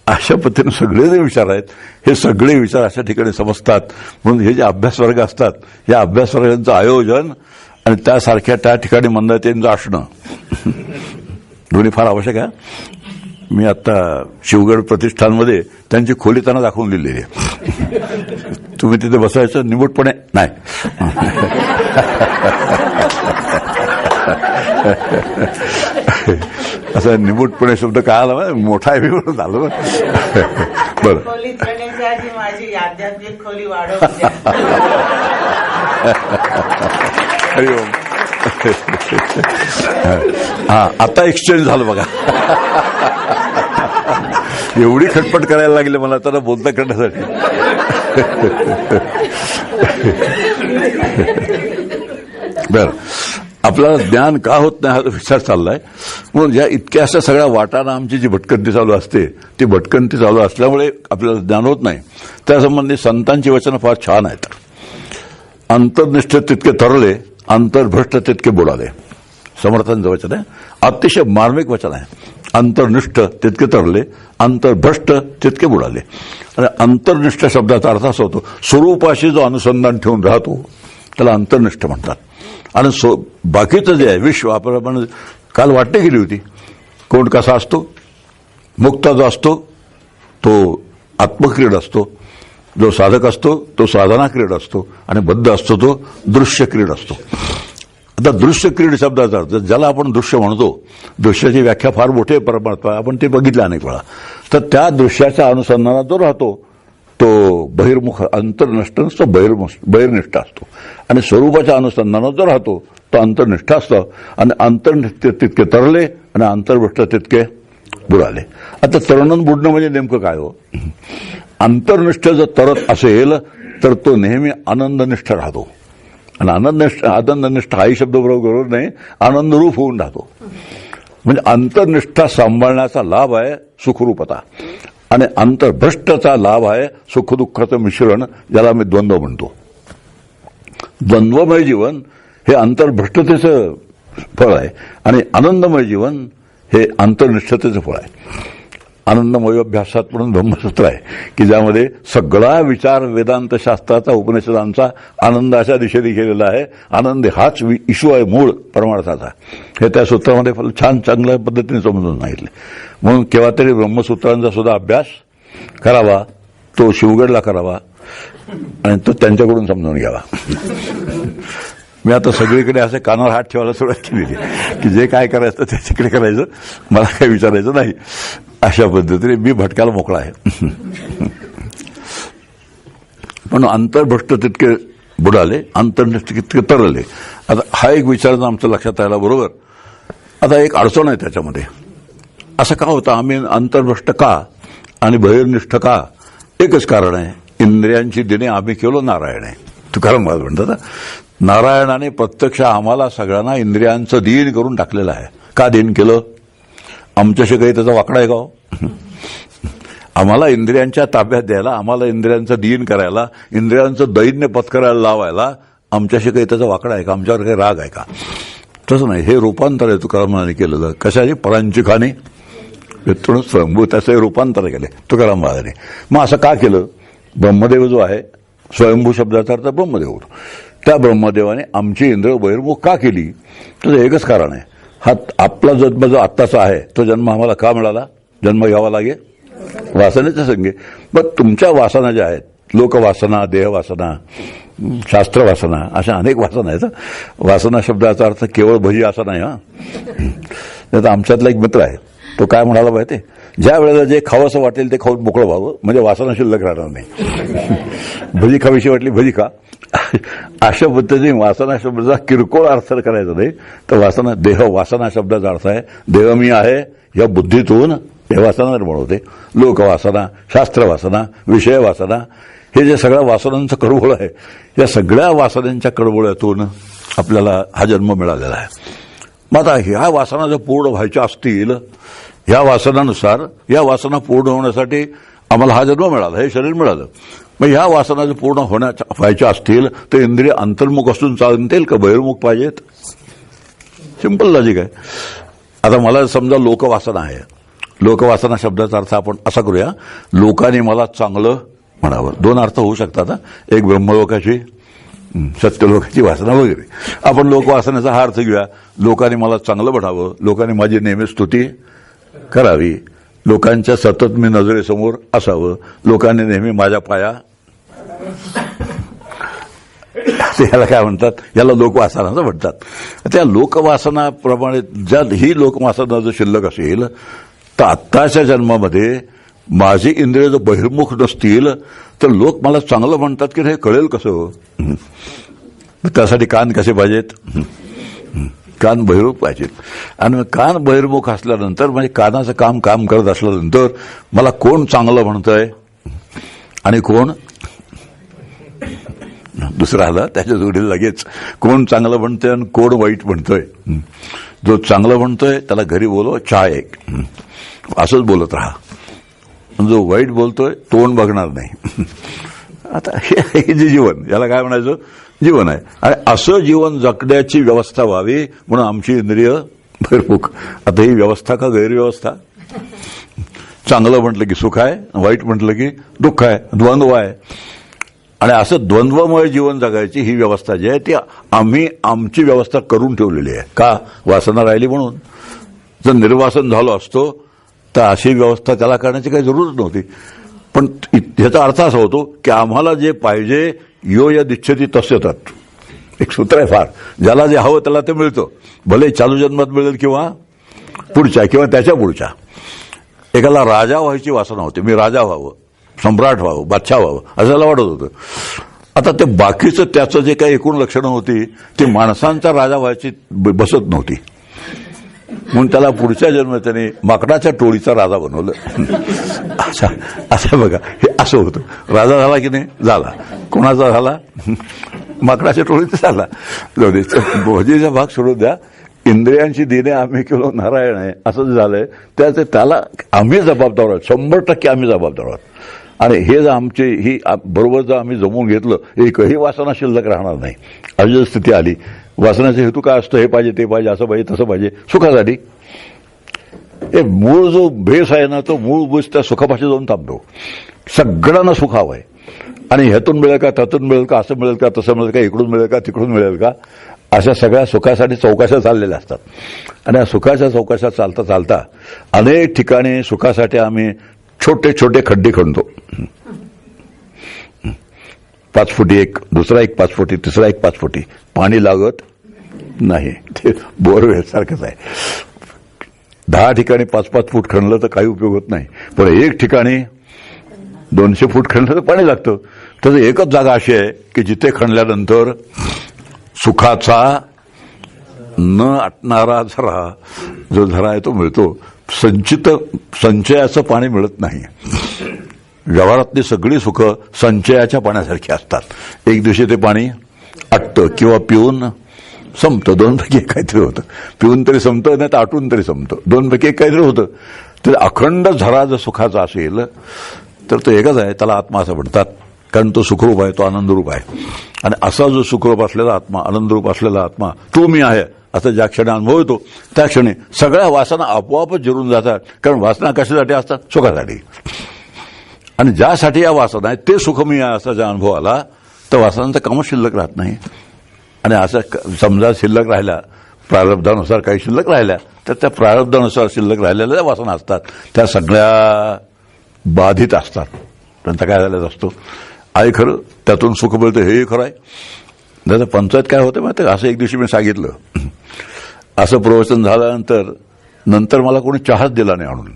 B: अशा पद्धतीने सगळे जे विचार आहेत हे सगळे विचार अशा ठिकाणी समजतात. म्हणून हे जे अभ्यासवर्ग असतात या अभ्यासवर्गांचं आयोजन आणि त्यासारख्या त्या ठिकाणी मंदातेंचं असणं दोन्ही फार आवश्यक आहे. मी आता शिवगड प्रतिष्ठानमध्ये त्यांची खोली त्यांना दाखवून दिलेली आहे. तुम्ही तिथे बसायचं निमूटपणे नाही. असा निमूटपणे शब्द काय आला, मोठा आहे म्हणून झालं. बरं,
C: माझी आध्यात्मिक खोली वाढव.
B: हरिओम. हा, आता एक्सचेंज झालं बघा. एवढी खटपट करायला लागली मला त्याला बोलता करण्यासाठी. बर, आपल्याला ज्ञान का होत नाही हा विचार चाललाय. म्हणून या इतक्या अशा सगळ्या वाटाना आमची जी भटकंती चालू असते, ती भटकंती चालू असल्यामुळे आपल्याला ज्ञान होत नाही. त्यासंबंधी संतांची वचनं फार छान आहेत. अंतर्निष्ठ तितके तरले, अंतर्भ्रष्ट तितके बुडाले. समर्थांचं वचन आहे, अतिशय मार्मिक वचन आहे. अंतर्निष्ठ तितके तरले, अंतर्भ्रष्ट तितके बुडाले. आणि अंतर्निष्ठ शब्दाचा अर्थ असा होतो, स्वरूपाशी जो अनुसंधान ठेवून राहतो त्याला अंतर्निष्ठ म्हणतात. आणि बाकीचं जे आहे विश्व, आपण काल वाटणी केली होती, कोण कसा असतो. मुक्ता जो असतो तो आत्मक्रीड असतो, जो साधक असतो तो साधना क्रीड असतो, आणि बद्ध असतो तो दृश्य क्रीड असतो. आता दृश्य क्रीड शब्दाचा अर्थ, ज्याला आपण दृश्य म्हणतो, दृश्याची व्याख्या फार मोठी आहे परमात्मा, आपण ते बघितलं अनेक वेळा. तर त्या दृश्याच्या अनुसंधानात जो राहतो तो बहिर्मुख, अंतर्निष्ठ नसतो, बहिर्निष्ठ असतो. आणि स्वरूपाच्या अनुसंधानात जो राहतो तो अंतर्निष्ठ असतो. आणि अंतर्निष्ठ तितके तरले आणि अंतर्भ्रष्ट तितके बुडाले. आता तरणं बुडणं म्हणजे नेमकं काय हो. अंतर्निष्ठ जर तरत असेल तर तो नेहमी आनंदनिष्ठ राहतो. आणि आनंदनिष्ठ हाही शब्द बरोबर नाही, आनंदरूप होऊन राहतो. म्हणजे अंतर्निष्ठा सांभाळण्याचा लाभ आहे सुखरूपता, आणि अंतर्भ्रष्टाचा लाभ आहे सुखदुःखाचं मिश्रण, ज्याला मी द्वंद्व म्हणतो. द्वंद्वमय जीवन हे अंतर्भ्रष्टतेचं फळ आहे, आणि आनंदमय जीवन हे अंतर्निष्ठतेचं फळ आहे. आनंदमय अभ्यासात म्हणून ब्रह्मसूत्र आहे की ज्यामध्ये सगळा विचार वेदांत शास्त्राचा, उपनिषदांचा आनंदाच्या दिशेने केलेला आहे. आनंद हाच इशू आहे मूळ परमार्थाचा. हे त्या सूत्रामध्ये छान चांगल्या पद्धतीने समजून सांगितले. म्हणून केव्हा तरी ब्रह्मसूत्रांचा सुद्धा अभ्यास करावा, तो शिवगडला करावा, आणि तो त्यांच्याकडून समजून घ्यावा. मी आता सगळीकडे असे कानावर हात ठेवायला सुरुवात केलेली की जे काय करायचं ते तिकडे करायचं, मला काही विचारायचं नाही. अशा पद्धतीने मी भटकायला मोकळा आहे. पण अंतर्भ्रष्ट तितके बुडाले, अंतर्निष्ठ तितके तरले. आता हा एक विचार आमच्या लक्षात यायला बरोबर. आता एक अडचण आहे त्याच्यामध्ये. असं का होतं, आम्ही अंतर्भ्रष्ट का आणि बहिर्निष्ठ का? एकच कारण आहे, इंद्रियांची दिने आम्ही केलो नारायण आहे. तुकाराम महाराज म्हणतात, नारायणाने प्रत्यक्ष आम्हाला सगळ्यांना इंद्रियांचं दीन करून टाकलेलं आहे. का दीन केलं? आमच्याशी काही त्याचा वाकडा आहे का? आम्हाला इंद्रियांच्या ताब्यात द्यायला, आम्हाला इंद्रियांचं दीन करायला, इंद्रियांचं दैन्य पत्करायला लावायला आमच्याशी काही त्याचा वाकडा आहे का? आमच्यावर काही राग आहे का? तसं नाही. हे रूपांतर आहे तुकारामाने केलेलं. कशाची? परांची खाणे वित्तून स्वयंभू, त्याचं रूपांतर केले तुकाराम महाराजांनी. मग असं का केलं? ब्रह्मदेव जो आहे, स्वयंभू शब्दाचा अर्थ ब्रह्मदेव होतो, त्या ब्रह्मदेवाने आमची इंद्रिय बहिर्मुख का केली? तर एकच कारण आहे, हा आपला जन्म जो आत्ताचा आहे तो जन्म आम्हाला का मिळाला? जन्म घ्यावा लागे वासनेच्या संगे. मग तुमच्या वासना ज्या आहेत, लोकवासना, देहवासना, शास्त्रवासना, अशा अनेक वासना आहेत. वासना शब्दाचा अर्थ केवळ भजी असा नाही. हा, आमच्यातला एक मित्र आहे, तो काय म्हणाला माहिती, ज्या वेळेला जे खावंसं वाटेल ते खाऊन मोकळं व्हावं, म्हणजे वासना शिल्लक राहणार नाही. भजी खावीशी वाटली भजी खा, अशा पद्धतीने वासना शब्दाचा किरकोळ अर्थ करायचा नाही. तर वासना, देह वासना शब्दाचा अर्थ आहे देह मी आहे या बुद्धीतून हे वासना निर्माण होते. लोकवासना, शास्त्रवासना, विषय वासना, हे जे सगळ्या वासनांचं कडबोळ आहे, या सगळ्या वासनांच्या कडबोळ्यातून आपल्याला हा जन्म मिळालेला आहे. मग आता ह्या वासना जर पूर्ण व्हायच्या असतील, ह्या वासनानुसार या वासना पूर्ण होण्यासाठी आम्हाला हा जन्म मिळाला, हे शरीर मिळालं. मग ह्या वासना जर पूर्ण व्हायच्या असतील तर इंद्रिय अंतर्मुख असून चालतील का बहिर्मुख पाहिजेत? सिंपल लॉजिक आहे. आता मला समजा लोकवासना आहे, लोकवासना शब्दाचा अर्थ आपण असा करूया, लोकांनी मला चांगलं म्हणावं. दोन अर्थ होऊ शकतात. एक ब्रह्मलोकाची, सत्यलोकाची वासना वगैरे. आपण लोकवासनेचा हा अर्थ घेऊया, लोकांनी मला चांगलं म्हणावं, लोकांनी माझी नेहमी स्तुती करावी, लोकांच्या सतत मी नजरेसमोर असावं, लोकांनी नेहमी माझ्या पाया, याला काय म्हणतात, याला लोकवासना असं म्हणतात. त्या लोकवासनाप्रमाणे ज्या ही लोकवासना जर शिल्लक असेल तर आत्ताच्या जन्मामध्ये माझी इंद्रिय जर बहिर्मुख नसतील तर लोक मला चांगलं म्हणतात की हे कळेल कसं? त्यासाठी कान कसे पाहिजेत? कान बहिरूप पाहिजेत. आणि मग कान बहिर्मुख असल्यानंतर म्हणजे कानाचं काम करत असल्यानंतर मला कोण चांगलं म्हणतंय आणि कोण दुसरा आला त्याच्या जोडीला लगेच कोण चांगलं म्हणतंय आणि कोण वाईट म्हणतोय. जो चांगलं म्हणतोय त्याला घरी बोलव, चहा एक, असंच बोलत राहा. जो वाईट बोलतोय तोंड बघणार नाही. आता हे जे जीवन, याला काय म्हणायचं, जीवन आहे. आणि असं जीवन जगण्याची व्यवस्था व्हावी म्हणून आमची इंद्रिय बहिर्मुख. आता ही व्यवस्था का गैरव्यवस्था? चांगलं म्हटलं की सुख आहे, वाईट म्हटलं की दुःख आहे, द्वंद्व आहे. आणि असं द्वंद्वमय जीवन जगायची ही व्यवस्था जी आहे ती आम्ही आमची व्यवस्था करून ठेवलेली आहे. का? वासना राहिली म्हणून. जर निर्वासन झालो असतो तर अशी व्यवस्था त्याला करण्याची काही जरूरच नव्हती. पण ह्याचा अर्थ असा होतो की आम्हाला जे पाहिजे यो यद इच्छती तस्य तत्, एक सूत्र आहे फार. ज्याला जे हवं त्याला ते मिळतं, भले चालू जन्मात मिळेल किंवा पुढच्या किंवा त्याच्या पुढच्या. एकाला राजा व्हायची वासना होती, मी राजा व्हावं, सम्राट व्हावं, बादशाह व्हावं असं त्याला वाटत होतं. आता ते बाकीचं त्याचं जे काही एकूण लक्षणं होती ती माणसांचा राजा व्हायची बसत नव्हती. म्हणून त्याला पुढच्या जन्मात त्याने माकडाच्या टोळीचा राजा बनवलं. असं बघा, हे असं होतं. राजा झाला की नाही? झाला. कोणाचा झाला? माकडाच्या टोळीचा झाला. भोजीचा भाग सोडून द्या. इंद्रियांची दिने आम्ही केलो नारायण आहे असं जे झालंय त्याला आम्ही जबाबदार आहोत, 100% आम्ही जबाबदार आहोत. आणि हे जर आमची ही बरोबर जर आम्ही जमवून घेतलं एकही वासना शिल्लक राहणार नाही. अशी जर स्थिती आली, वासनाचा हेतू काय असतो? हे पाहिजे, ते पाहिजे, असं पाहिजे, तसं पाहिजे, सुखासाठी. हे मूळ जो भेस आहे ना तो मूळ भेस त्या सुखापाशी जाऊन थांबतो. सगळ्यांना सुख हवं आहे. आणि ह्यातून मिळेल का, त्यातून मिळेल का, असं मिळेल का, तसं मिळेल का, इकडून मिळेल का, तिकडून मिळेल का, अशा सगळ्या सुखासाठी चौकशा चाललेल्या असतात. आणि या सुखाच्या चौकशा चालता चालता अनेक ठिकाणी सुखासाठी आम्ही छोटे छोटे खड्डे खणतो. 5 फुटी एक, दुसरा एक 5 फुटी, तिसरा एक 5 फुटी, पाणी लागत नाही. ते बोरवेल सारखंच आहे. 10 ठिकाणी 5-5 फूट खणलं तर काही उपयोग होत नाही. पण एक ठिकाणी 200 फूट खणलं तर पाणी लागतं. तर एकच जागा अशी आहे की जिथे खणल्यानंतर सुखाचा न आटणारा झरा, जो झरा आहे तो मिळतो. संचयाचं पाणी मिळत नाही. व्यवहारातली सगळी सुख संचयाच्या पाण्यासारखी असतात. एक दिवशी ते पाणी आटतं किंवा पिऊन संपतं. 2 पैकी एक काहीतरी होतं. पिऊन तरी संपतं, नाही तर आटून तरी संपतं. 2 पैकी एक काहीतरी होतं. तर अखंड झरा जर सुखाचा असेल तर तो एकच आहे, त्याला आत्मा असं म्हणतात. कारण तो सुखरूप आहे, तो आनंदरूप आहे. आणि असा जो सुखरूप असलेला आत्मा, आनंदरूप असलेला आत्मा, तो मी आहे असं ज्या क्षणी अनुभव येतो त्या क्षणी सगळ्या वासना आपोआपच जिरून जातात. कारण वासना कशासाठी असतात? सुखासाठी. आणि ज्यासाठी या वासना आहेत ते सुख मी आहे असा ज्या अनुभव आला तर वासनांचं कामच शिल्लक राहत नाही. आणि असं समजा शिल्लक राहिल्या, प्रारब्धानुसार काही शिल्लक राहिल्या तर त्या प्रारब्धानुसार शिल्लक राहिलेल्या ज्या वासना असतात त्या सगळ्या बाधित असतात. त्यांचा काय झालेला असतो? आहे खरं, त्यातून सुख मिळतं, हेही खरं आहे. त्याचं पंचायत काय होतं माहिती? असं एक दिवशी मी सांगितलं, असं प्रवचन झाल्यानंतर मला कोणी चहाच दिला नाही आणून.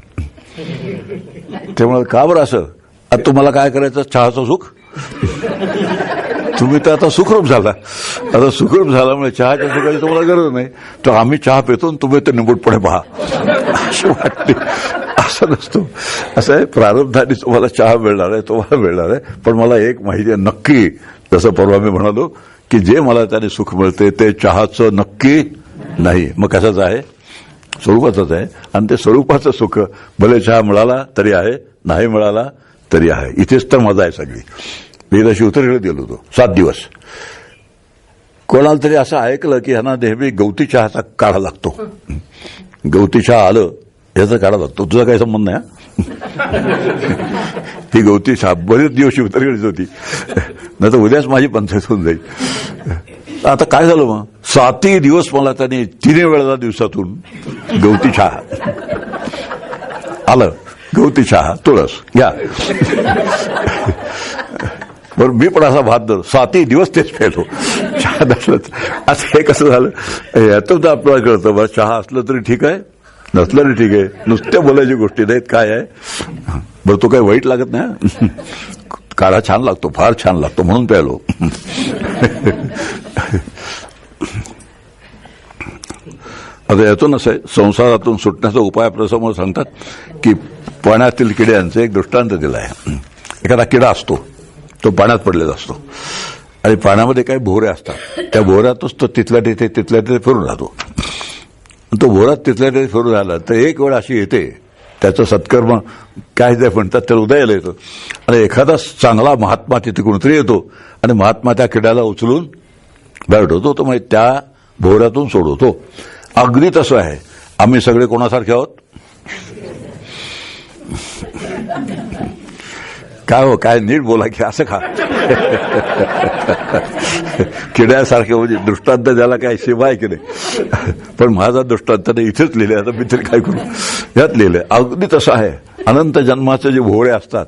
B: ते म्हणाले, का बरं असं? आता तुम्हाला काय करायचं? चहाचं सुख? तुम्ही तर आता सुखरूप झाला. आता सुखरूप झाल्यामुळे चहाच्या सुखाची तुम्हाला गरज नाही. तर आम्ही चहा पितो तुम्ही ते निमूटपणे पहा अशी वाटते. असं नसतो. असं आहे, प्रारब्धाने तुम्हाला चहा मिळणार आहे, तुम्हाला मिळणार आहे. पण मला एक माहिती आहे नक्की, जसं परवा मी म्हणालो की जे मला त्याने सुख मिळते ते चहाचं नक्की नाही. मग कशाचं आहे? स्वरूपाचंच आहे. आणि ते स्वरूपाचं सुख भले चहा मिळाला तरी आहे, नाही मिळाला तरी आहे. इथेच तर मजा आहे सगळी. मी एकदा शिवतरीकडे गेलो होतो 7 दिवस. कोणाला तरी असं ऐकलं की ह्यांना नेहमी गवती चहाचा काढा लागतो. गवती चहा आलं याचा काढा लागतो. तुझा काही संबंध नाही. ही गवती चहा बरेच दिवस शिवतरीकडेच होती, नाही तर उद्याच माझी पंचायत होऊन जाईल. आता काय झालं मग? 7 दिवस मला त्याने 3 वेळा दिवसातून गवती चहा आलं. गवती चहा, तुळस घ्या. बरं, मी पण असा भात धर 7 दिवस तेच पेलो. चहा नसलं असं हे कसं झालं? यातून तर आपल्याला कळतं बरं, चहा असलं तरी ठीक आहे, नसलं तरी ठीक आहे. नुसत्या बोलायची गोष्टी नाहीत. काय आहे बरं, तो काही वाईट लागत नाही. काढा छान लागतो, फार छान लागतो म्हणून प्यायलो. आता यातून असं आहे, संसारातून सुटण्याचा उपाय आपल्यासमोर सांगतात की पाण्यातील किड्यांचा एक दृष्टांत दिला आहे. एखादा किडा असतो, तो पाण्यात पडलेला असतो आणि पाण्यामध्ये काही भोवरे असतात. त्या भोवऱ्यातच तो तिथल्या तिथे फिरून राहतो. तो भोवऱ्यात तिथल्या तिथे फिरून राहिला तर एक वेळ अशी येते, त्याचं सत्कर्म काय ते म्हणतात त्याला उदयाला येतं आणि एखादा चांगला महात्मा तिथे कोणतरी येतो आणि महात्मा त्या किड्याला उचलून बाहेर ठेवतो, तो म्हणजे त्या भोवऱ्यातून सोडवतो. अगदी तसं आहे. आम्ही सगळे कोणासारखे आहोत? काय हो, काय नीट बोला की असं का किड्यासारखे, म्हणजे दृष्टांत द्यायला काय शिवाय की नाही. पण माझा दृष्टांत इथेच लिहिलं, आता मी तरी काय करू, यात लिहिलंय. अगदी तसं आहे. अनंत जन्माचे जे भोवरे असतात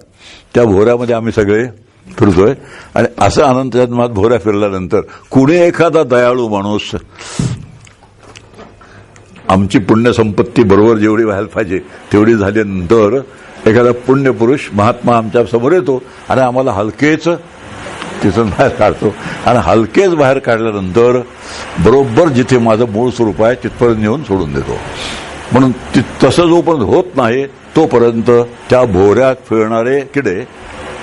B: त्या भोवऱ्यामध्ये आम्ही सगळे फिरतोय आणि असं अनंत जन्मात भोवऱ्या फिरल्यानंतर कुणी एखादा दयाळू माणूस, आमची पुण्यसंपत्ती बरोबर जेवढी व्हायला पाहिजे तेवढी झाल्यानंतर एखादा पुण्यपुरुष महात्मा आमच्या समोर येतो आणि आम्हाला हलकेच तिथून बाहेर काढतो आणि हलकेच बाहेर काढल्यानंतर बरोबर जिथे माझं मूळ स्वरूप आहे तिथपर्यंत नेऊन सोडून देतो. म्हणून तसं जोपर्यंत होत नाही तोपर्यंत त्या भोवऱ्यात फिरणारे किडे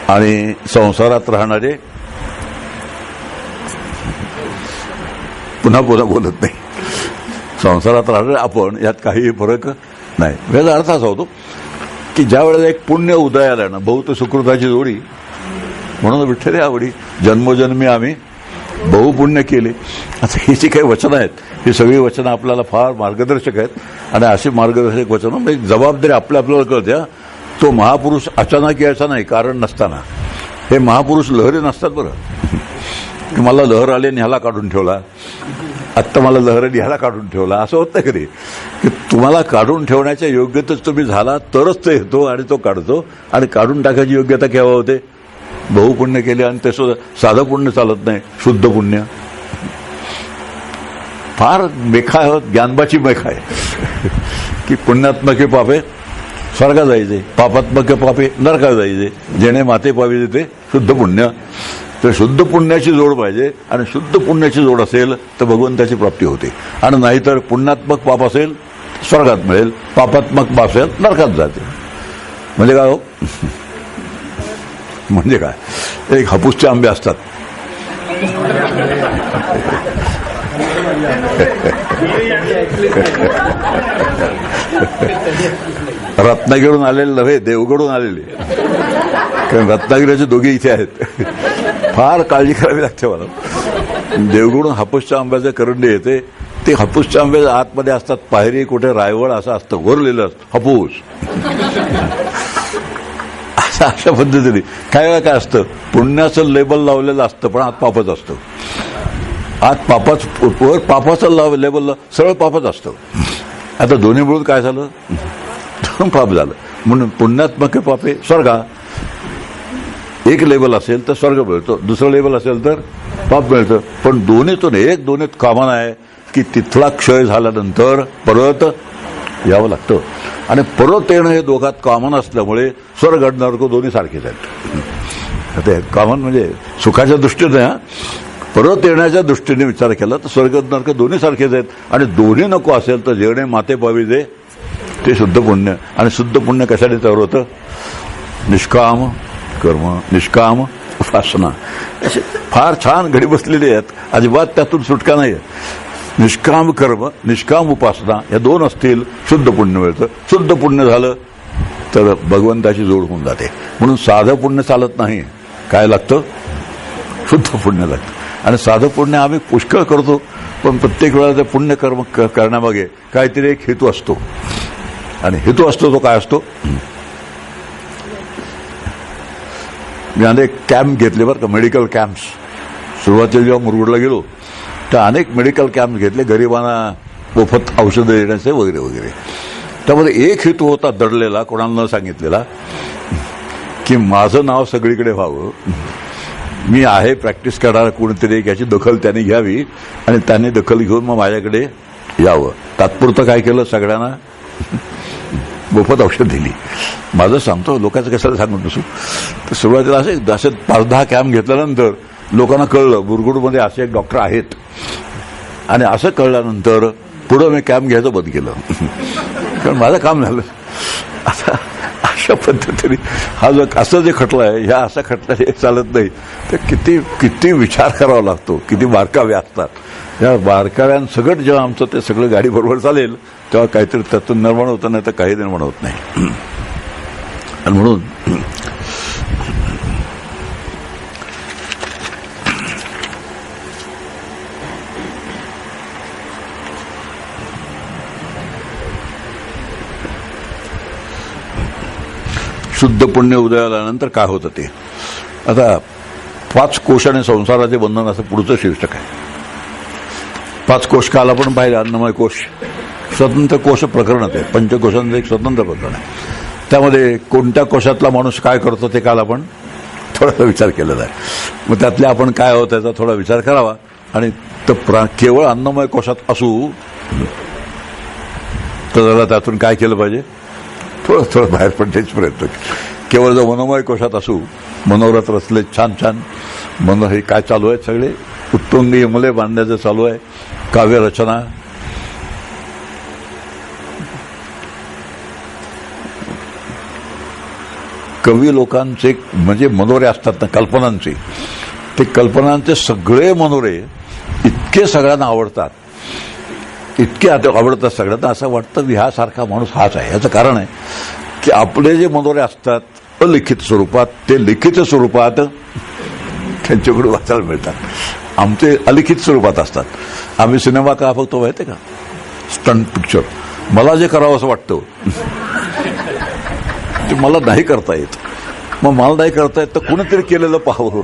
B: आणि संसारात राहणारे पुन्हा बोलत नाही. संसारात राहणारे आपण, यात काही फरक नाही. याचा अर्थ असा होतो की ज्या वेळेला एक पुण्य उदयाला ना, बहुत सुकृताची जोडी, म्हणून विठ्ठल आवडी जन्मोजन्मी आम्ही बहुपुण्य केले. आता ही जी काही वचनं आहेत, ही सगळी वचनं आपल्याला फार मार्गदर्शक आहेत आणि अशी मार्गदर्शक वचनं म्हणजे जबाबदारी आपल्याला कळते. तो महापुरुष अचानक यायचा नाही, कारण नसताना. हे महापुरुष लहरी नसतात बरं, की मला लहर आली आणि ह्याला काढून ठेवला, आत्ता मला लहरीने ह्याला काढून ठेवला, असं होत नाही कधी. की तुम्हाला काढून ठेवण्याच्या योग्यतेच तुम्ही झाला तरच तो येतो आणि तो काढतो. आणि काढून टाकायची योग्यता केव्हा होते? बहुपुण्य केले. आणि ते साधं पुण्य चालत नाही, शुद्ध पुण्य. फार मेखा आहे, ज्ञानबाची मेखा आहे की पुण्यात्मके पापे स्वर्गात जायचे, पापात्मके पापे नरकात जायचे, जेणे माते पावी देते शुद्ध पुण्य. तर शुद्ध पुण्याची जोड पाहिजे आणि शुद्ध पुण्याची जोड असेल तर भगवंताची प्राप्ती होते. आणि नाहीतर पुण्यात्मक पाप असेल स्वर्गात मिळेल, पापात्मक पाप असेल नरकात जाते. म्हणजे काय हो? म्हणजे काय, एक हापूसचे आंबे असतात, रत्नागिरीहून आलेले नव्हे, देवगडून आलेले. कारण रत्नागिरीचे दोघे इथे आहेत. फार काळजी करावी लागते मला. देवगडून हापूसच्या आंब्याचे करंडे येते, ते हापूसच्या आंब्याच्या आतमध्ये असतात पायरी, कुठे रायवळ असं असतं, वर लिहिलं हापूस. अशा पद्धतीने काय काय असतं, पुण्याचं लेबल लावलेलं असतं पण आत पापच असतं. आत पापाच, वर पापाचं लेबल, सरळ पापच असतं. आता दोन्ही मिळून काय झालं, पाप झालं. म्हणून पुण्यात्मक पापे स्वर्गा. एक लेबल असेल तर स्वर्ग मिळतो, दुसरं लेबल असेल तर पाप मिळतं. पण दोन्हीत कॉमन आहे की तिथला क्षय झाल्यानंतर परत यावं लागतं. आणि परत येणं हे दोघात कॉमन असल्यामुळे स्वर्ग आणि नरक दोन्ही सारखेच आहेत. ते कॉमन म्हणजे सुखाच्या दृष्टीने, परत येण्याच्या दृष्टीने विचार केला तर स्वर्ग नरक दोन्ही सारखेच आहेत. आणि दोन्ही नको असेल तर जेणे माते पावी दे ते शुद्ध पुण्य. आणि शुद्ध पुण्य कशाने तयार होतं? निष्काम कर्म, निष्काम उपासना. असे फार छान घडी बसलेले आहेत, अजिबात त्यातून सुटका नाही. निष्काम कर्म, निष्काम उपासना या दोन असतील, शुद्ध पुण्य मिळतं. शुद्ध पुण्य झालं तर भगवंताची जोड होऊन जाते. म्हणून साधं पुण्य चालत नाही, काय लागतं? शुद्ध पुण्य लागतं. आणि साधं पुण्य आम्ही पुष्कळ करतो, पण प्रत्येक वेळा ते पुण्य कर्म करण्यामागे काहीतरी एक हेतू असतो. आणि हेतू असतो तो काय असतो? मी अनेक कॅम्प घेतले बरं का, मेडिकल कॅम्प्स. सुरुवातीला जेव्हा मुरगुडला गेलो तर अनेक मेडिकल कॅम्प घेतले, गरिबांना मोफत औषधं देण्याचे वगैरे वगैरे. त्यामध्ये एक हेतू होता दडलेला, कोणाला न सांगितलेला, की माझं नाव सगळीकडे व्हावं. मी आहे प्रॅक्टिस करणारा कोणीतरी याची दखल त्यांनी घ्यावी आणि त्यांनी दखल घेऊन मग माझ्याकडे यावं. तात्पुरतं काय केलं, सगळ्यांना मोफत औषध दिली. माझं सांगतो, लोकांचं कशाला सांगून नसू. तर सुरुवातीला असे 5-10 कॅम्प घेतल्यानंतर लोकांना कळलं मुरगुडमध्ये असे एक डॉक्टर आहेत. आणि असं कळल्यानंतर पुढं मी कॅम्प घ्यायचं बंद केलं कारण माझं काम झालं. आता अशा पद्धतीने हा जो असं जे खटला आहे ह्या असा खटला हे चालत नाही. तर किती किती विचार करावा लागतो, किती बारकावे असतात. या बारकाव्यांसगट जेव्हा आमचं ते सगळं गाडी बरोबर चालेल तेव्हा काहीतरी त्यातून निर्माण होतं, नाही तर काही निर्माण होत नाही. आणि म्हणून शुद्ध पुण्य उदयाला आल्यानंतर काय होतं ते. आता 5 कोश आणि संसाराचे बंधन असं पुढचं शीर्षक आहे. 5 कोश काल आपण पाहिलं. अन्नमय कोश स्वतंत्र कोश प्रकरणात आहे. पंचकोशांचं एक स्वतंत्र प्रकरण आहे. त्यामध्ये कोणत्या कोशातला माणूस काय करतो ते काल आपण थोडासा विचार केलेला आहे. मग त्यातले आपण काय आहोत त्याचा थोडा विचार करावा. आणि केवळ अन्नमय कोशात असू तर त्याला त्यातून काय केलं पाहिजे, थोडं बाहेर पडण्याचा प्रयत्न. केवळ जर मनोमय कोशात असू, मनोरथ रचले छान छान मन, हे काय चालू आहे सगळे उत्तुंग यमले बांधण्याचं चालू आहे. काव्यरचना, कवी लोकांचे म्हणजे मनोरे असतात ना कल्पनांचे, ते कल्पनांचे सगळे मनोरे इतके सगळ्यांना आवडतात, इतके आवडतात सगळ्यांना. असं वाटतं ह्यासारखा माणूस हाच आहे. याचं कारण आहे की आपले जे मनोरे असतात अलिखित स्वरूपात, ते लिखित स्वरूपात त्यांच्याकडे वाचायला मिळतात. आमचे अलिखित स्वरूपात असतात. आम्ही सिनेमा का बघतो माहिती आहे का, स्टंट पिक्चर. मला जे करावं असं वाटतं ते मला नाही करता येत. मग मला नाही करता येत तर कुणीतरी केलेलं पाहावं.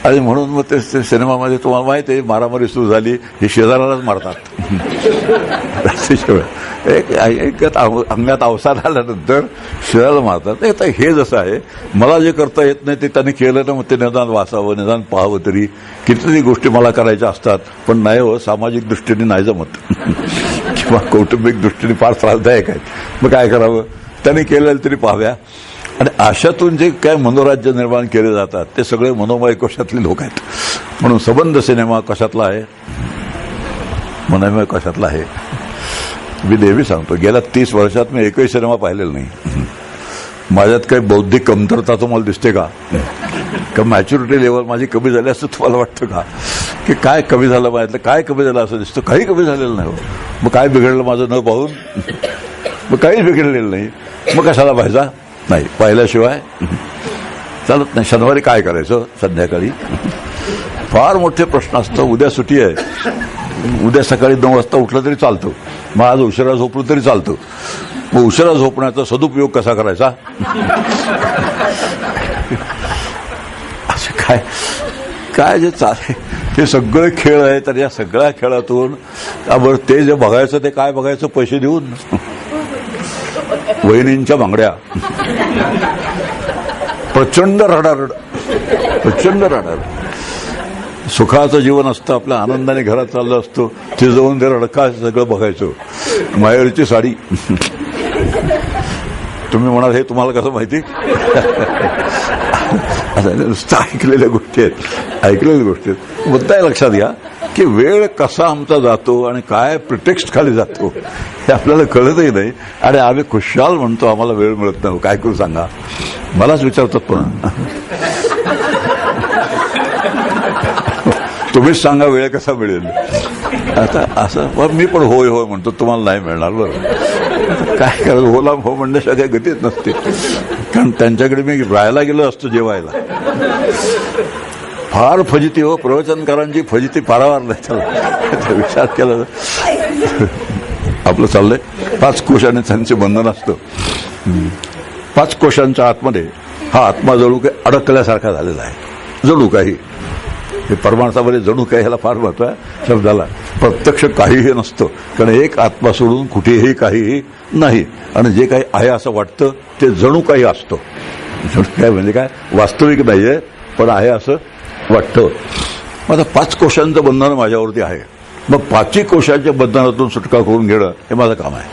B: आणि म्हणून मग ते सिनेमामध्ये तुम्हाला माहिती आहे मारामारी सुरू झाली, हे शेजाऱ्यालाच मारतात. एक अंगात अवसाद आल्यानंतर शेजाऱ्याला मारतात. आता हे जसं आहे, मला जे करता येत नाही ते त्यांनी केलं ना, मग ते निदान वाचावं, निदान पाहावं तरी. कितीतरी गोष्टी मला करायच्या असतात पण नाही हो, सामाजिक दृष्टीने नाही जमत किंवा कौटुंबिक दृष्टीने फार त्रासदायक आहेत. मग काय करावं, त्यांनी केलेलं तरी पाहाव्या. आणि अशातून जे काय मनोराज्य निर्माण केले जातात ते सगळे मनोमय कोशातले लोक आहेत. म्हणून संबंध सिनेमा कशातला आहे, मनोमय कोशातला आहे. मी नेहमी सांगतो, गेल्या 30 वर्षात मी एकही सिनेमा पाहिलेला नाही. माझ्यात काही बौद्धिक कमतरता तुम्हाला दिसते का, का मॅच्युरिटी लेवल माझी कमी झाली असं तुम्हाला वाटतं का, की काय कमी झालं माझ्यातलं, काय कमी झालं असं दिसतं. काही कमी झालेलं नाही. मग काय बिघडलं माझं न पाहून, मग काहीच बिघडलेलं नाही. मग कशाला पाहायचा, नाही पाहिल्याशिवाय चालत नाही. शनिवारी काय करायचं, संध्याकाळी फार मोठे प्रश्न असतो. उद्या सुट्टी आहे, उद्या सकाळी 9 वाजता उठलं तरी चालतं, मग आज उशिरा झोपलं तरी चालतं. मग उशिरा झोपण्याचा सदुपयोग कसा करायचा, असं काय काय जे चाले ते सगळे खेळ आहे. तर या सगळ्या खेळातून बरं ते जे बघायचं ते काय बघायचं, पैसे देऊन वहिनींच्या बांगड्या, प्रचंड रडारड, प्रचंड रडारड. सुखाचं जीवन असतं, आपल्या आनंदाने घरात चाललं असतो, ते जाऊन ते रडका सगळं बघायचं. माहेरची साडी, तुम्ही म्हणाल हे तुम्हाला कसं माहिती, नुसतं ऐकलेल्या गोष्टी आहेत, ऐकलेल्या गोष्टी आहेत. मुद्दा लक्षात घ्या की वेळ कसा आमचा जातो आणि काय प्रिटेक्स्ट खाली जातो हे आपल्याला कळतही नाही. आणि आम्ही खुशाल म्हणतो आम्हाला वेळ मिळत नाही. काय करू सांगा, मलाच विचारतात पुन्हा, तुम्हीच सांगा वेळ कसा मिळेल. आता असं मी पण होय होय म्हणतो, तुम्हाला नाही मिळणार. बरं काय करायचं, होला हो म्हणण्याशिवाय काही गतीच नसते. कारण त्यांच्याकडे मी राहायला गेलो असतो जेवायला, फार फजिती हो, प्रवचनकारांची फजिती पारावार नाही. त्याला विचार केला आपलं चाललंय 5 कोशाने त्यांचे बंधन असतं. 5 कोशांच्या आतमध्ये हा आत्मा जणू काही अडकल्यासारखा झालेला आहे. जणू काही, हे परमार्थामध्ये जणू काही ह्याला फार महत्व आहे शब्दाला. प्रत्यक्ष काहीही नसतं, कारण एक आत्मा सोडून कुठेही काहीही नाही. आणि जे काही आहे असं वाटतं ते जणू काही असतं. जणू काय म्हणजे काय, वास्तविक नाहीये पण आहे असं वाटतं. माझं 5 कोशांचं बंधन माझ्यावरती आहे. मग 5 कोशांच्या बंधनातून सुटका करून घेणं हे माझं काम आहे.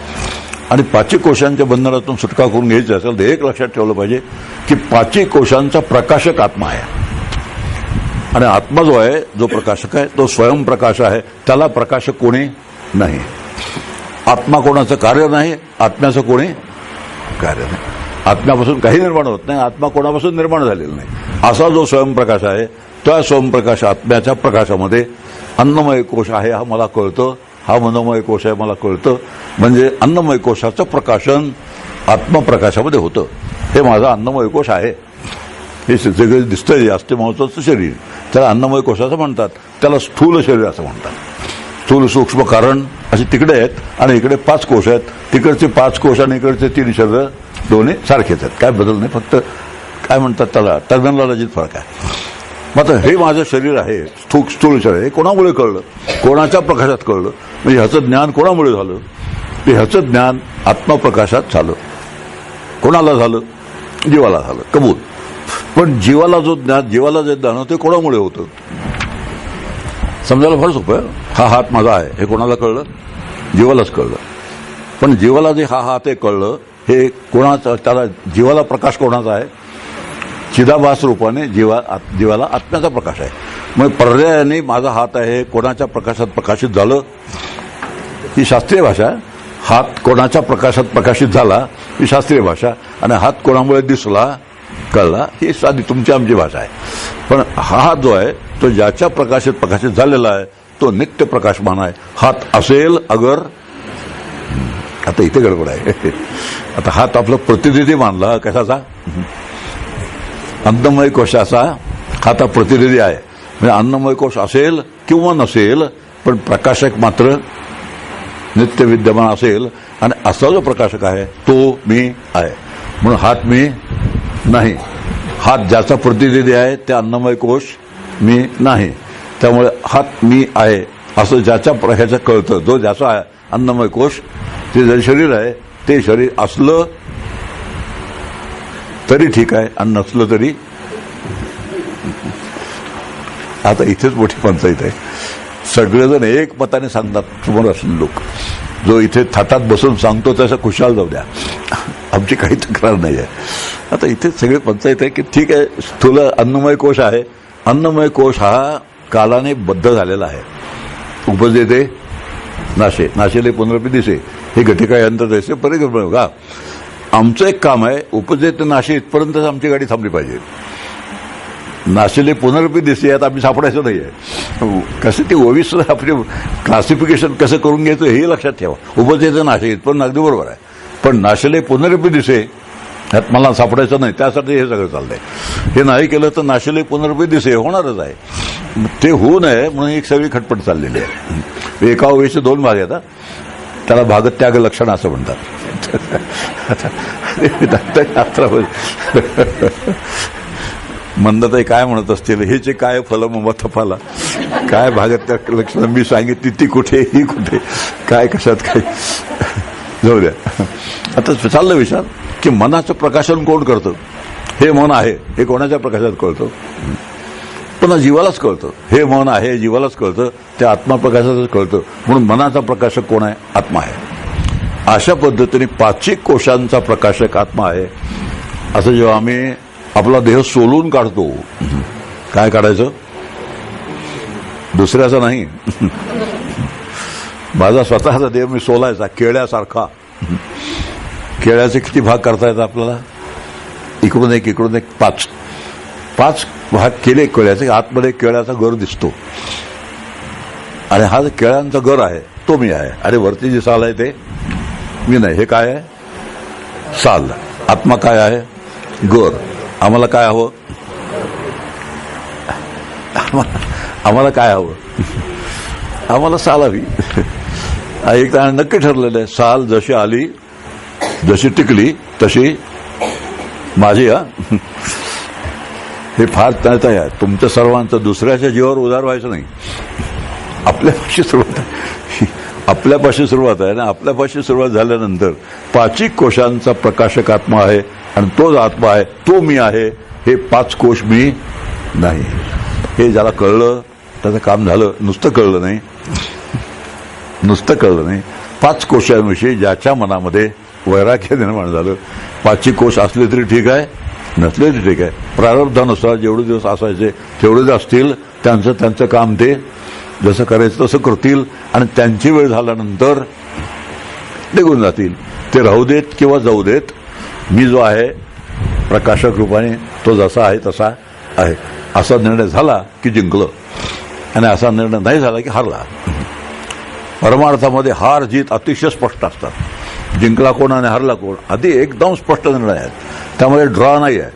B: आणि 5 कोशांच्या बंधनातून सुटका करून घ्यायची असेल तर एक लक्षात ठेवलं पाहिजे की 5 कोशांचा प्रकाशक आत्मा आहे. आणि आत्मा जो आहे, जो प्रकाशक आहे, तो स्वयंप्रकाश आहे, त्याला प्रकाशक कोणी नाही. आत्मा कोणाचं कार्य नाही, आत्म्याचं कोणी कार्य नाही. आत्म्यापासून काही निर्माण होत नाही, आत्मा कोणापासून निर्माण झालेला नाही. असा जो स्वयंप्रकाश आहे, त्या स्वयंप्रकाश आत्म्याच्या प्रकाशामध्ये अन्नमय कोश आहे हा मला कळतं, हा मनोमय कोश आहे मला कळतं. म्हणजे अन्नमय कोशाचं प्रकाशन आत्मप्रकाशामध्ये होतं. हे माझा अन्नमय कोश आहे. हे सगळे दिसतंय जे अस्थिमहोत्सवचं शरीर, त्याला अन्नमय कोशाचं म्हणतात. त्याला स्थूल शरीर असं म्हणतात. स्थूल सूक्ष्म कारण असे तिकडे आहेत आणि इकडे 5 कोश आहेत. तिकडचे 5 कोश आणि इकडचे 3 शरीर दोन्ही सारखेच आहेत. काय बदल नाही, फक्त काय म्हणतात त्याला टर्मिनॉलॉजीत फरक आहे. मात्र हे माझं शरीर आहे, स्थूल शरीर, हे कोणामुळे कळलं, कोणाच्या प्रकाशात कळलं, म्हणजे ह्याचं ज्ञान कोणामुळे झालं, ते ह्याचं ज्ञान आत्मप्रकाशात झालं. कोणाला झालं? जीवाला झालं, कबूल. पण जीवाला जो ज्ञान, जीवाला जे ज्ञान होतं ते कोणामुळे होतं समजायला फार सोपं आहे. हा हात माझा आहे हे कोणाला कळलं? जीवालाच कळलं. पण जीवाला जे हा हात हे कळलं, हे कोणाचं, त्याला जीवाला प्रकाश कोणाचा आहे? चिदाभास रूपाने जीवाला आत्म्याचा प्रकाश आहे. मग पर्यायाने माझा हात आहे कोणाच्या प्रकाशात प्रकाशित झालं, ही शास्त्रीय भाषा आहे. हात कोणाच्या प्रकाशात प्रकाशित झाला ही शास्त्रीय भाषा, आणि हात कोणामुळे दिसला, कळला, ही साधी तुमची आमची भाषा आहे. पण हा हात जो आहे तो ज्याच्या प्रकाशित प्रकाशित झालेला आहे तो नित्य प्रकाशमान आहे. हात असेल अगर, आता इथे गडबड आहे. आता हात आपला प्रतिनिधी मानला कशाचा? अन्नमय कोशाचा हात प्रतिनिधी आहे. म्हणजे अन्नमय कोश असेल किंवा नसेल, पण प्रकाशक मात्र नित्य विद्यमान असेल. आणि असा जो प्रकाशक आहे तो मी आहे. म्हणून हात मी नाही. हात ज्याचा प्रतिनिधी आहे ते अन्नमय कोश मी नाही. त्यामुळे हात मी आहे असं ज्याच्या ह्याचं कळतं, जो ज्याचा आहे अन्नमय कोश, ते जे शरीर आहे ते शरीर असलं तरी ठीक आहे आणि नसलं तरी. आता इथेच मोठी पंचायत आहे. सगळेजण एक मताने सांगतात समोर असलेले लोक. जो इथे थाटात बसून सांगतो त्याचा खुशाल जाऊ द्या, आमची काही तक्रार नाही आहे. आता इथे सगळे पंचायत आहे की ठीक आहे, स्थूल अन्नमय कोश आहे. अन्नमय कोश हा कालाने बद्ध झालेला आहे. उपजेते नाशे, नाशेले पुनरपी दिसे, हे घटिका यंत्र जैसे परिक्रम का. आमचं एक काम आहे, उपजेते नाशे इथपर्यंतच आमची गाडी थांबली पाहिजे. नाशेले पुनरपी दिसे यात आम्ही सापडायचं नाही आहे. कसं ते ओवीस आपले क्लासिफिकेशन कसं करून घ्यायचं हे लक्षात ठेवा. उपजेते नाशे इथपर्यंत अगदी बरोबर आहे. पण नाशेले पुनरपी दिसे ह्यात मला सापडायचं नाही, त्यासाठी हे सगळं चाललंय. हे नाही केलं तर नाशेले पुनरपी दिसे होणारच आहे. ते होऊ नये म्हणून एक सगळी खटपट चाललेली आहे. एका ओवीचे 2 भाग आहेत. त्याला भागत्याग लक्षण असं म्हणतात. मंदाताई काय म्हणत असतील, हे जे काय फल मत फला, काय भागत्याग लक्षण मी सांगितली ती कुठे, ही कुठे, काय कशात काय, जाऊ द्या. आता चाललं विचार की मनाचं प्रकाशन कोण करतं? हे मन आहे हे कोणाच्या प्रकाशात कळतं? पुन्हा जीवालाच कळतं. हे मन आहे जीवालाच कळतं, ते आत्माप्रकाशातच कळतं. म्हणून मनाचा प्रकाशक कोण आहे? आत्मा आहे. अशा पद्धतीने 5 कोशांचा प्रकाशक आत्मा आहे. असं जेव्हा आम्ही आपला देह सोलून काढतो, काय काढायचं? दुसऱ्याचा नाही, माझा स्वतःचा देह मी सोलायचा केळ्यासारखा. केळ्याचे किती भाग करता येतात आपल्याला? इकडून एक 5 भाग केले केळ्याचे. आतमध्ये केळ्याचा गर दिसतो आणि हा जो केळ्यांचा गर आहे तो मी आहे. अरे वरती जी साल आहे ते मी नाही. हे काय आहे? साल. आत्मा काय आहे? गर. आम्हाला काय हवं? आम्हाला काय हवं? आम्हाला साल हवी. एक नक्की ठरलेलं आहे, साल जशी आली जशी टिकली तशी माझी. हे फार तळतंय आहे तुमच्या सर्वांचं. दुसऱ्याच्या जीवावर उदार व्हायचं नाही. आपल्यापाशी सुरुवात आहे. आपल्यापाशी सुरुवात आहे ना. आपल्यापाशी सुरुवात झाल्यानंतर 5 कोशांचा प्रकाशक आत्मा आहे आणि तोच आत्मा आहे, तो मी आहे. हे 5 कोश मी नाही. हे ज्याला कळलं त्याचं काम झालं. नुसतं कळलं नाही, नुसतं कळलं नाही. 5 कोशांविषयी ज्याच्या मनामध्ये वैराग्य निर्माण झालं. 5 कोश असले तरी ठीक आहे, नसले तरी ठीक आहे. प्रारब्धानुसार जेवढे दिवस असायचे तेवढेच असतील. त्यांचं काम ते जसं करायचं तसं करतील. आणि त्यांची वेळ झाल्यानंतर निघून जातील. ते राहू देत किंवा जाऊ देत, मी जो आहे प्रकाशक रूपाने तो जसा आहे तसा आहे. असा निर्णय झाला की जिंकलं, आणि असा निर्णय नाही झाला की हारला. परमार्थामध्ये हार जीत अतिशय स्पष्ट असतात. जिंकला कोण आणि हारला कोण आधी एकदम स्पष्ट निर्णय आहेत. त्यामध्ये ड्रॉ नाही आहे,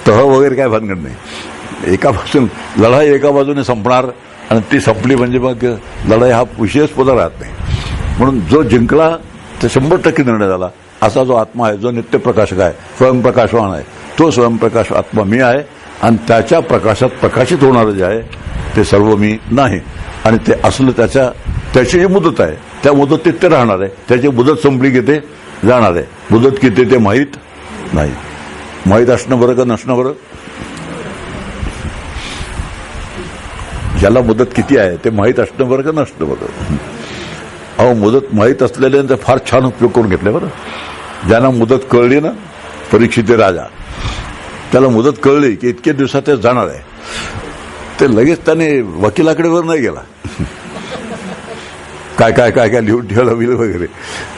B: तह वगैरे काय भानगड नाही. एकापासून लढाई एका बाजूने संपणार आणि ती संपली म्हणजे मग लढाई हा विषयच पुढे राहत नाही. म्हणून जो जिंकला ते 100% निर्णय झाला. असा जो आत्मा आहे, जो नित्यप्रकाशक आहे, स्वयंप्रकाशवान आहे, तो स्वयंप्रकाश आत्मा मी आहे. आणि त्याच्या प्रकाशात प्रकाशित होणारं जे आहे ते सर्व मी नाही. आणि ते असलं त्याची जी मुदत आहे त्या मुदतीत ते राहणार आहे. त्याची मुदत संपली की ते जाणार आहे. मुदत किती ते माहीत नाही. माहीत असणं बरं का नसणं बरं? ज्याला मुदत किती आहे ते माहीत असणं बरं का नसणं बरं? अहो, मुदत माहीत असलेल्यांचा फार छान उपयोग करून घेतला बरं. ज्यांना मुदत कळली ना, परीक्षित राजा, त्याला मुदत कळली की इतक्या दिवसात ते जाणार आहे, ते लगेच त्याने वकिलाकडे वर नाही गेला. काय काय काय काय लिहून ठेवलं विल वगैरे.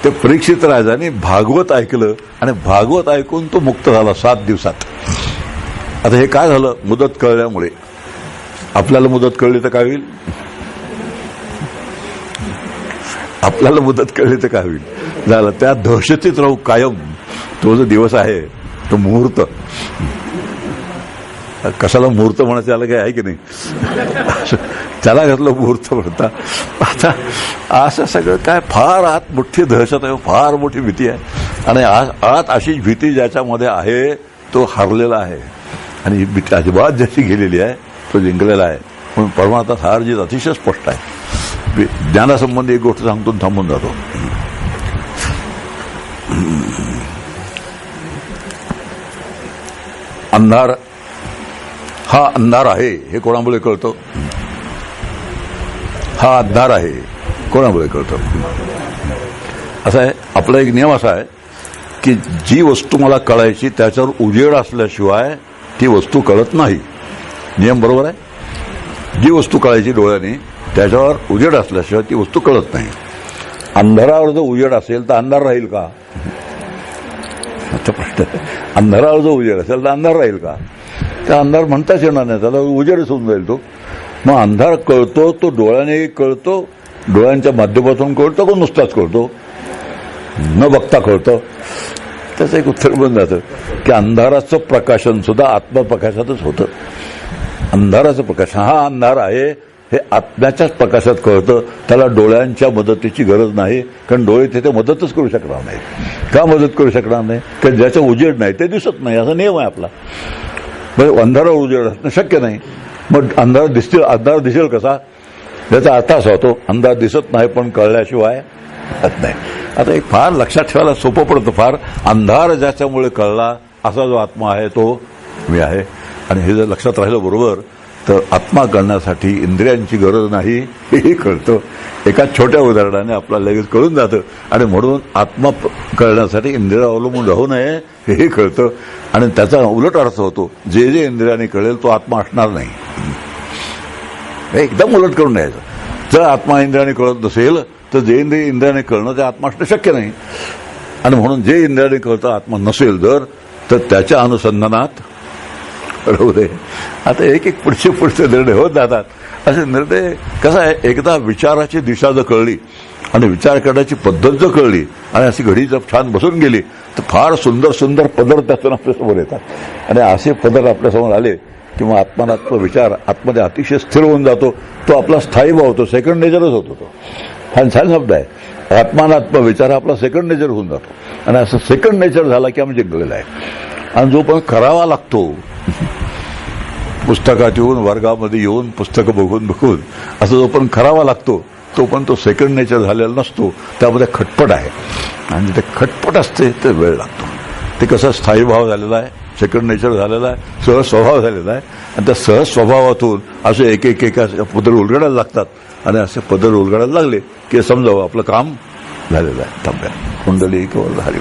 B: ते परीक्षित राजाने भागवत ऐकलं आणि भागवत ऐकून तो मुक्त झाला 7 दिवसात. आता हे काय झालं? मुदत कळल्यामुळे. आपल्याला मुदत कळली तर काय होईल? आपल्याला मुदत कळली तर काय होईल? झालं. त्या दहशतीत राहू कायम. तो जो दिवस आहे तो मुहूर्त, कशाला मुहूर्त म्हणायचं त्याला काय आहे की नाही, त्याला घातलं मुहूर्त म्हणता. आता असं सगळं काय फार आत मोठी दहशत आहे, फार मोठी भीती आहे. आणि आत अशी भीती ज्याच्यामध्ये आहे तो हारलेला आहे. आणि ही भीती अजिबात ज्याची गेलेली आहे तो जिंकलेला आहे. म्हणून परमार्थात हार जीत अतिशय स्पष्ट आहे. ज्ञानासंबंधी एक गोष्ट सांगतो थांबून जातो. अंधार हा अंधार आहे हे कोणामुळे कळतं? हा अंधार आहे कोणामुळे कळतं? असा आहे, आपला एक नियम असा आहे की जी वस्तू मला कळायची त्याच्यावर उजेड असल्याशिवाय ती वस्तू कळत नाही. नियम बरोबर आहे? जी वस्तू कळायची डोळ्याने त्याच्यावर उजेड असल्याशिवाय ती वस्तू कळत नाही. अंधारावर जर उजेड असेल तर अंधार राहील का? प्रश्न. अंधारावर जो उजेड असेल तर अंधार राहील का? त्या अंधार म्हणताच येणार नाही, त्याला उजेडच होऊन जाईल तो. मग अंधार कळतो तो डोळ्याने कळतो, डोळ्यांच्या माध्यमातून कळतो का नुसताच कळतो? न बघता कळतं? त्याचं एक उत्तर बन जातं की अंधाराचं प्रकाशन सुद्धा आत्मप्रकाशातच होतं. अंधाराचं प्रकाशन, हा अंधार आहे हे आत्म्याच्याच प्रकाशात कळतं. त्याला डोळ्यांच्या मदतीची गरज नाही, कारण डोळे तिथे मदतच करू शकणार नाही. का मदत करू शकणार नाही? कारण ज्याचा उजेड नाही ते दिसत नाही, असा नियम आहे आपला. म्हणजे अंधारावर उजेड असणं शक्य नाही. मग अंधार दिसेल कसा? याचा अर्थ असा होतो अंधार दिसत नाही पण कळल्याशिवाय कळत नाही. आता एक फार लक्षात ठेवायला सोपं पडतं फार. अंधार ज्याच्यामुळे कळला असा जो आत्मा आहे तो मी आहे. आणि हे जर लक्षात राहिलं बरोबर तर आत्मा कळण्यासाठी इंद्रियांची गरज नाही हेही कळतं. एका छोट्या उदाहरणाने आपल्याला लगेच कळून जातं. आणि म्हणून आत्मा कळण्यासाठी इंद्रिया अवलंबून राहू नये हेही कळतं. आणि त्याचा उलट अर्थ होतो, जे जे इंद्रियाने कळेल तो आत्मा असणार नाही. एकदम उलट करून द्यायचं. जर आत्मा इंद्रियाने कळत नसेल तर जे इंद्रियाने कळणं ते आत्मा असणं शक्य नाही. आणि म्हणून जे इंद्रियाने कळतं आत्मा नसेल जर, तर त्याच्या अनुसंधानात राहू दे. आता एक एक पुढचे निर्णय होत जातात. असे निर्णय कसा आहे, एकदा विचाराची दिशा जर कळली आणि विचार करण्याची पद्धत जर कळली आणि अशी घडी जर छान बसून गेली तर फार सुंदर सुंदर पदर त्यातून आपल्यासमोर येतात. आणि असे पदर आपल्यासमोर आले किंवा आत्मनात्म विचार आतमध्ये अतिशय स्थिर होऊन जातो. तो आपला स्थायी भाव होतो, सेकंड नेचरच होतो. तो हा छान शब्द आहे. आत्मनात्म विचार आपला सेकंड नेचर होऊन जातो. आणि असं सेकंड नेचर झाला की आम्ही जिंकलेला आहे. आणि जो पण करावा लागतो, पुस्तकात येऊन वर्गामध्ये येऊन पुस्तकं बघून असं जो पण करावा लागतो तो पण तो सेकंड नेचर झालेला नसतो. त्यामध्ये खटपट आहे. आणि ते खटपट असते ते वेळ लागतो. ते कसं स्थायी भाव झालेला आहे, सेकंड नेचर झालेला आहे, सहज स्वभाव झालेला आहे. आणि त्या सहज स्वभावातून असे एक एक एक पदर उलगडायला लागतात. आणि असे पदर उलगडायला लागले की समजावं आपलं काम झालेलं आहे. थांब्या कुंडली किंवा हरी.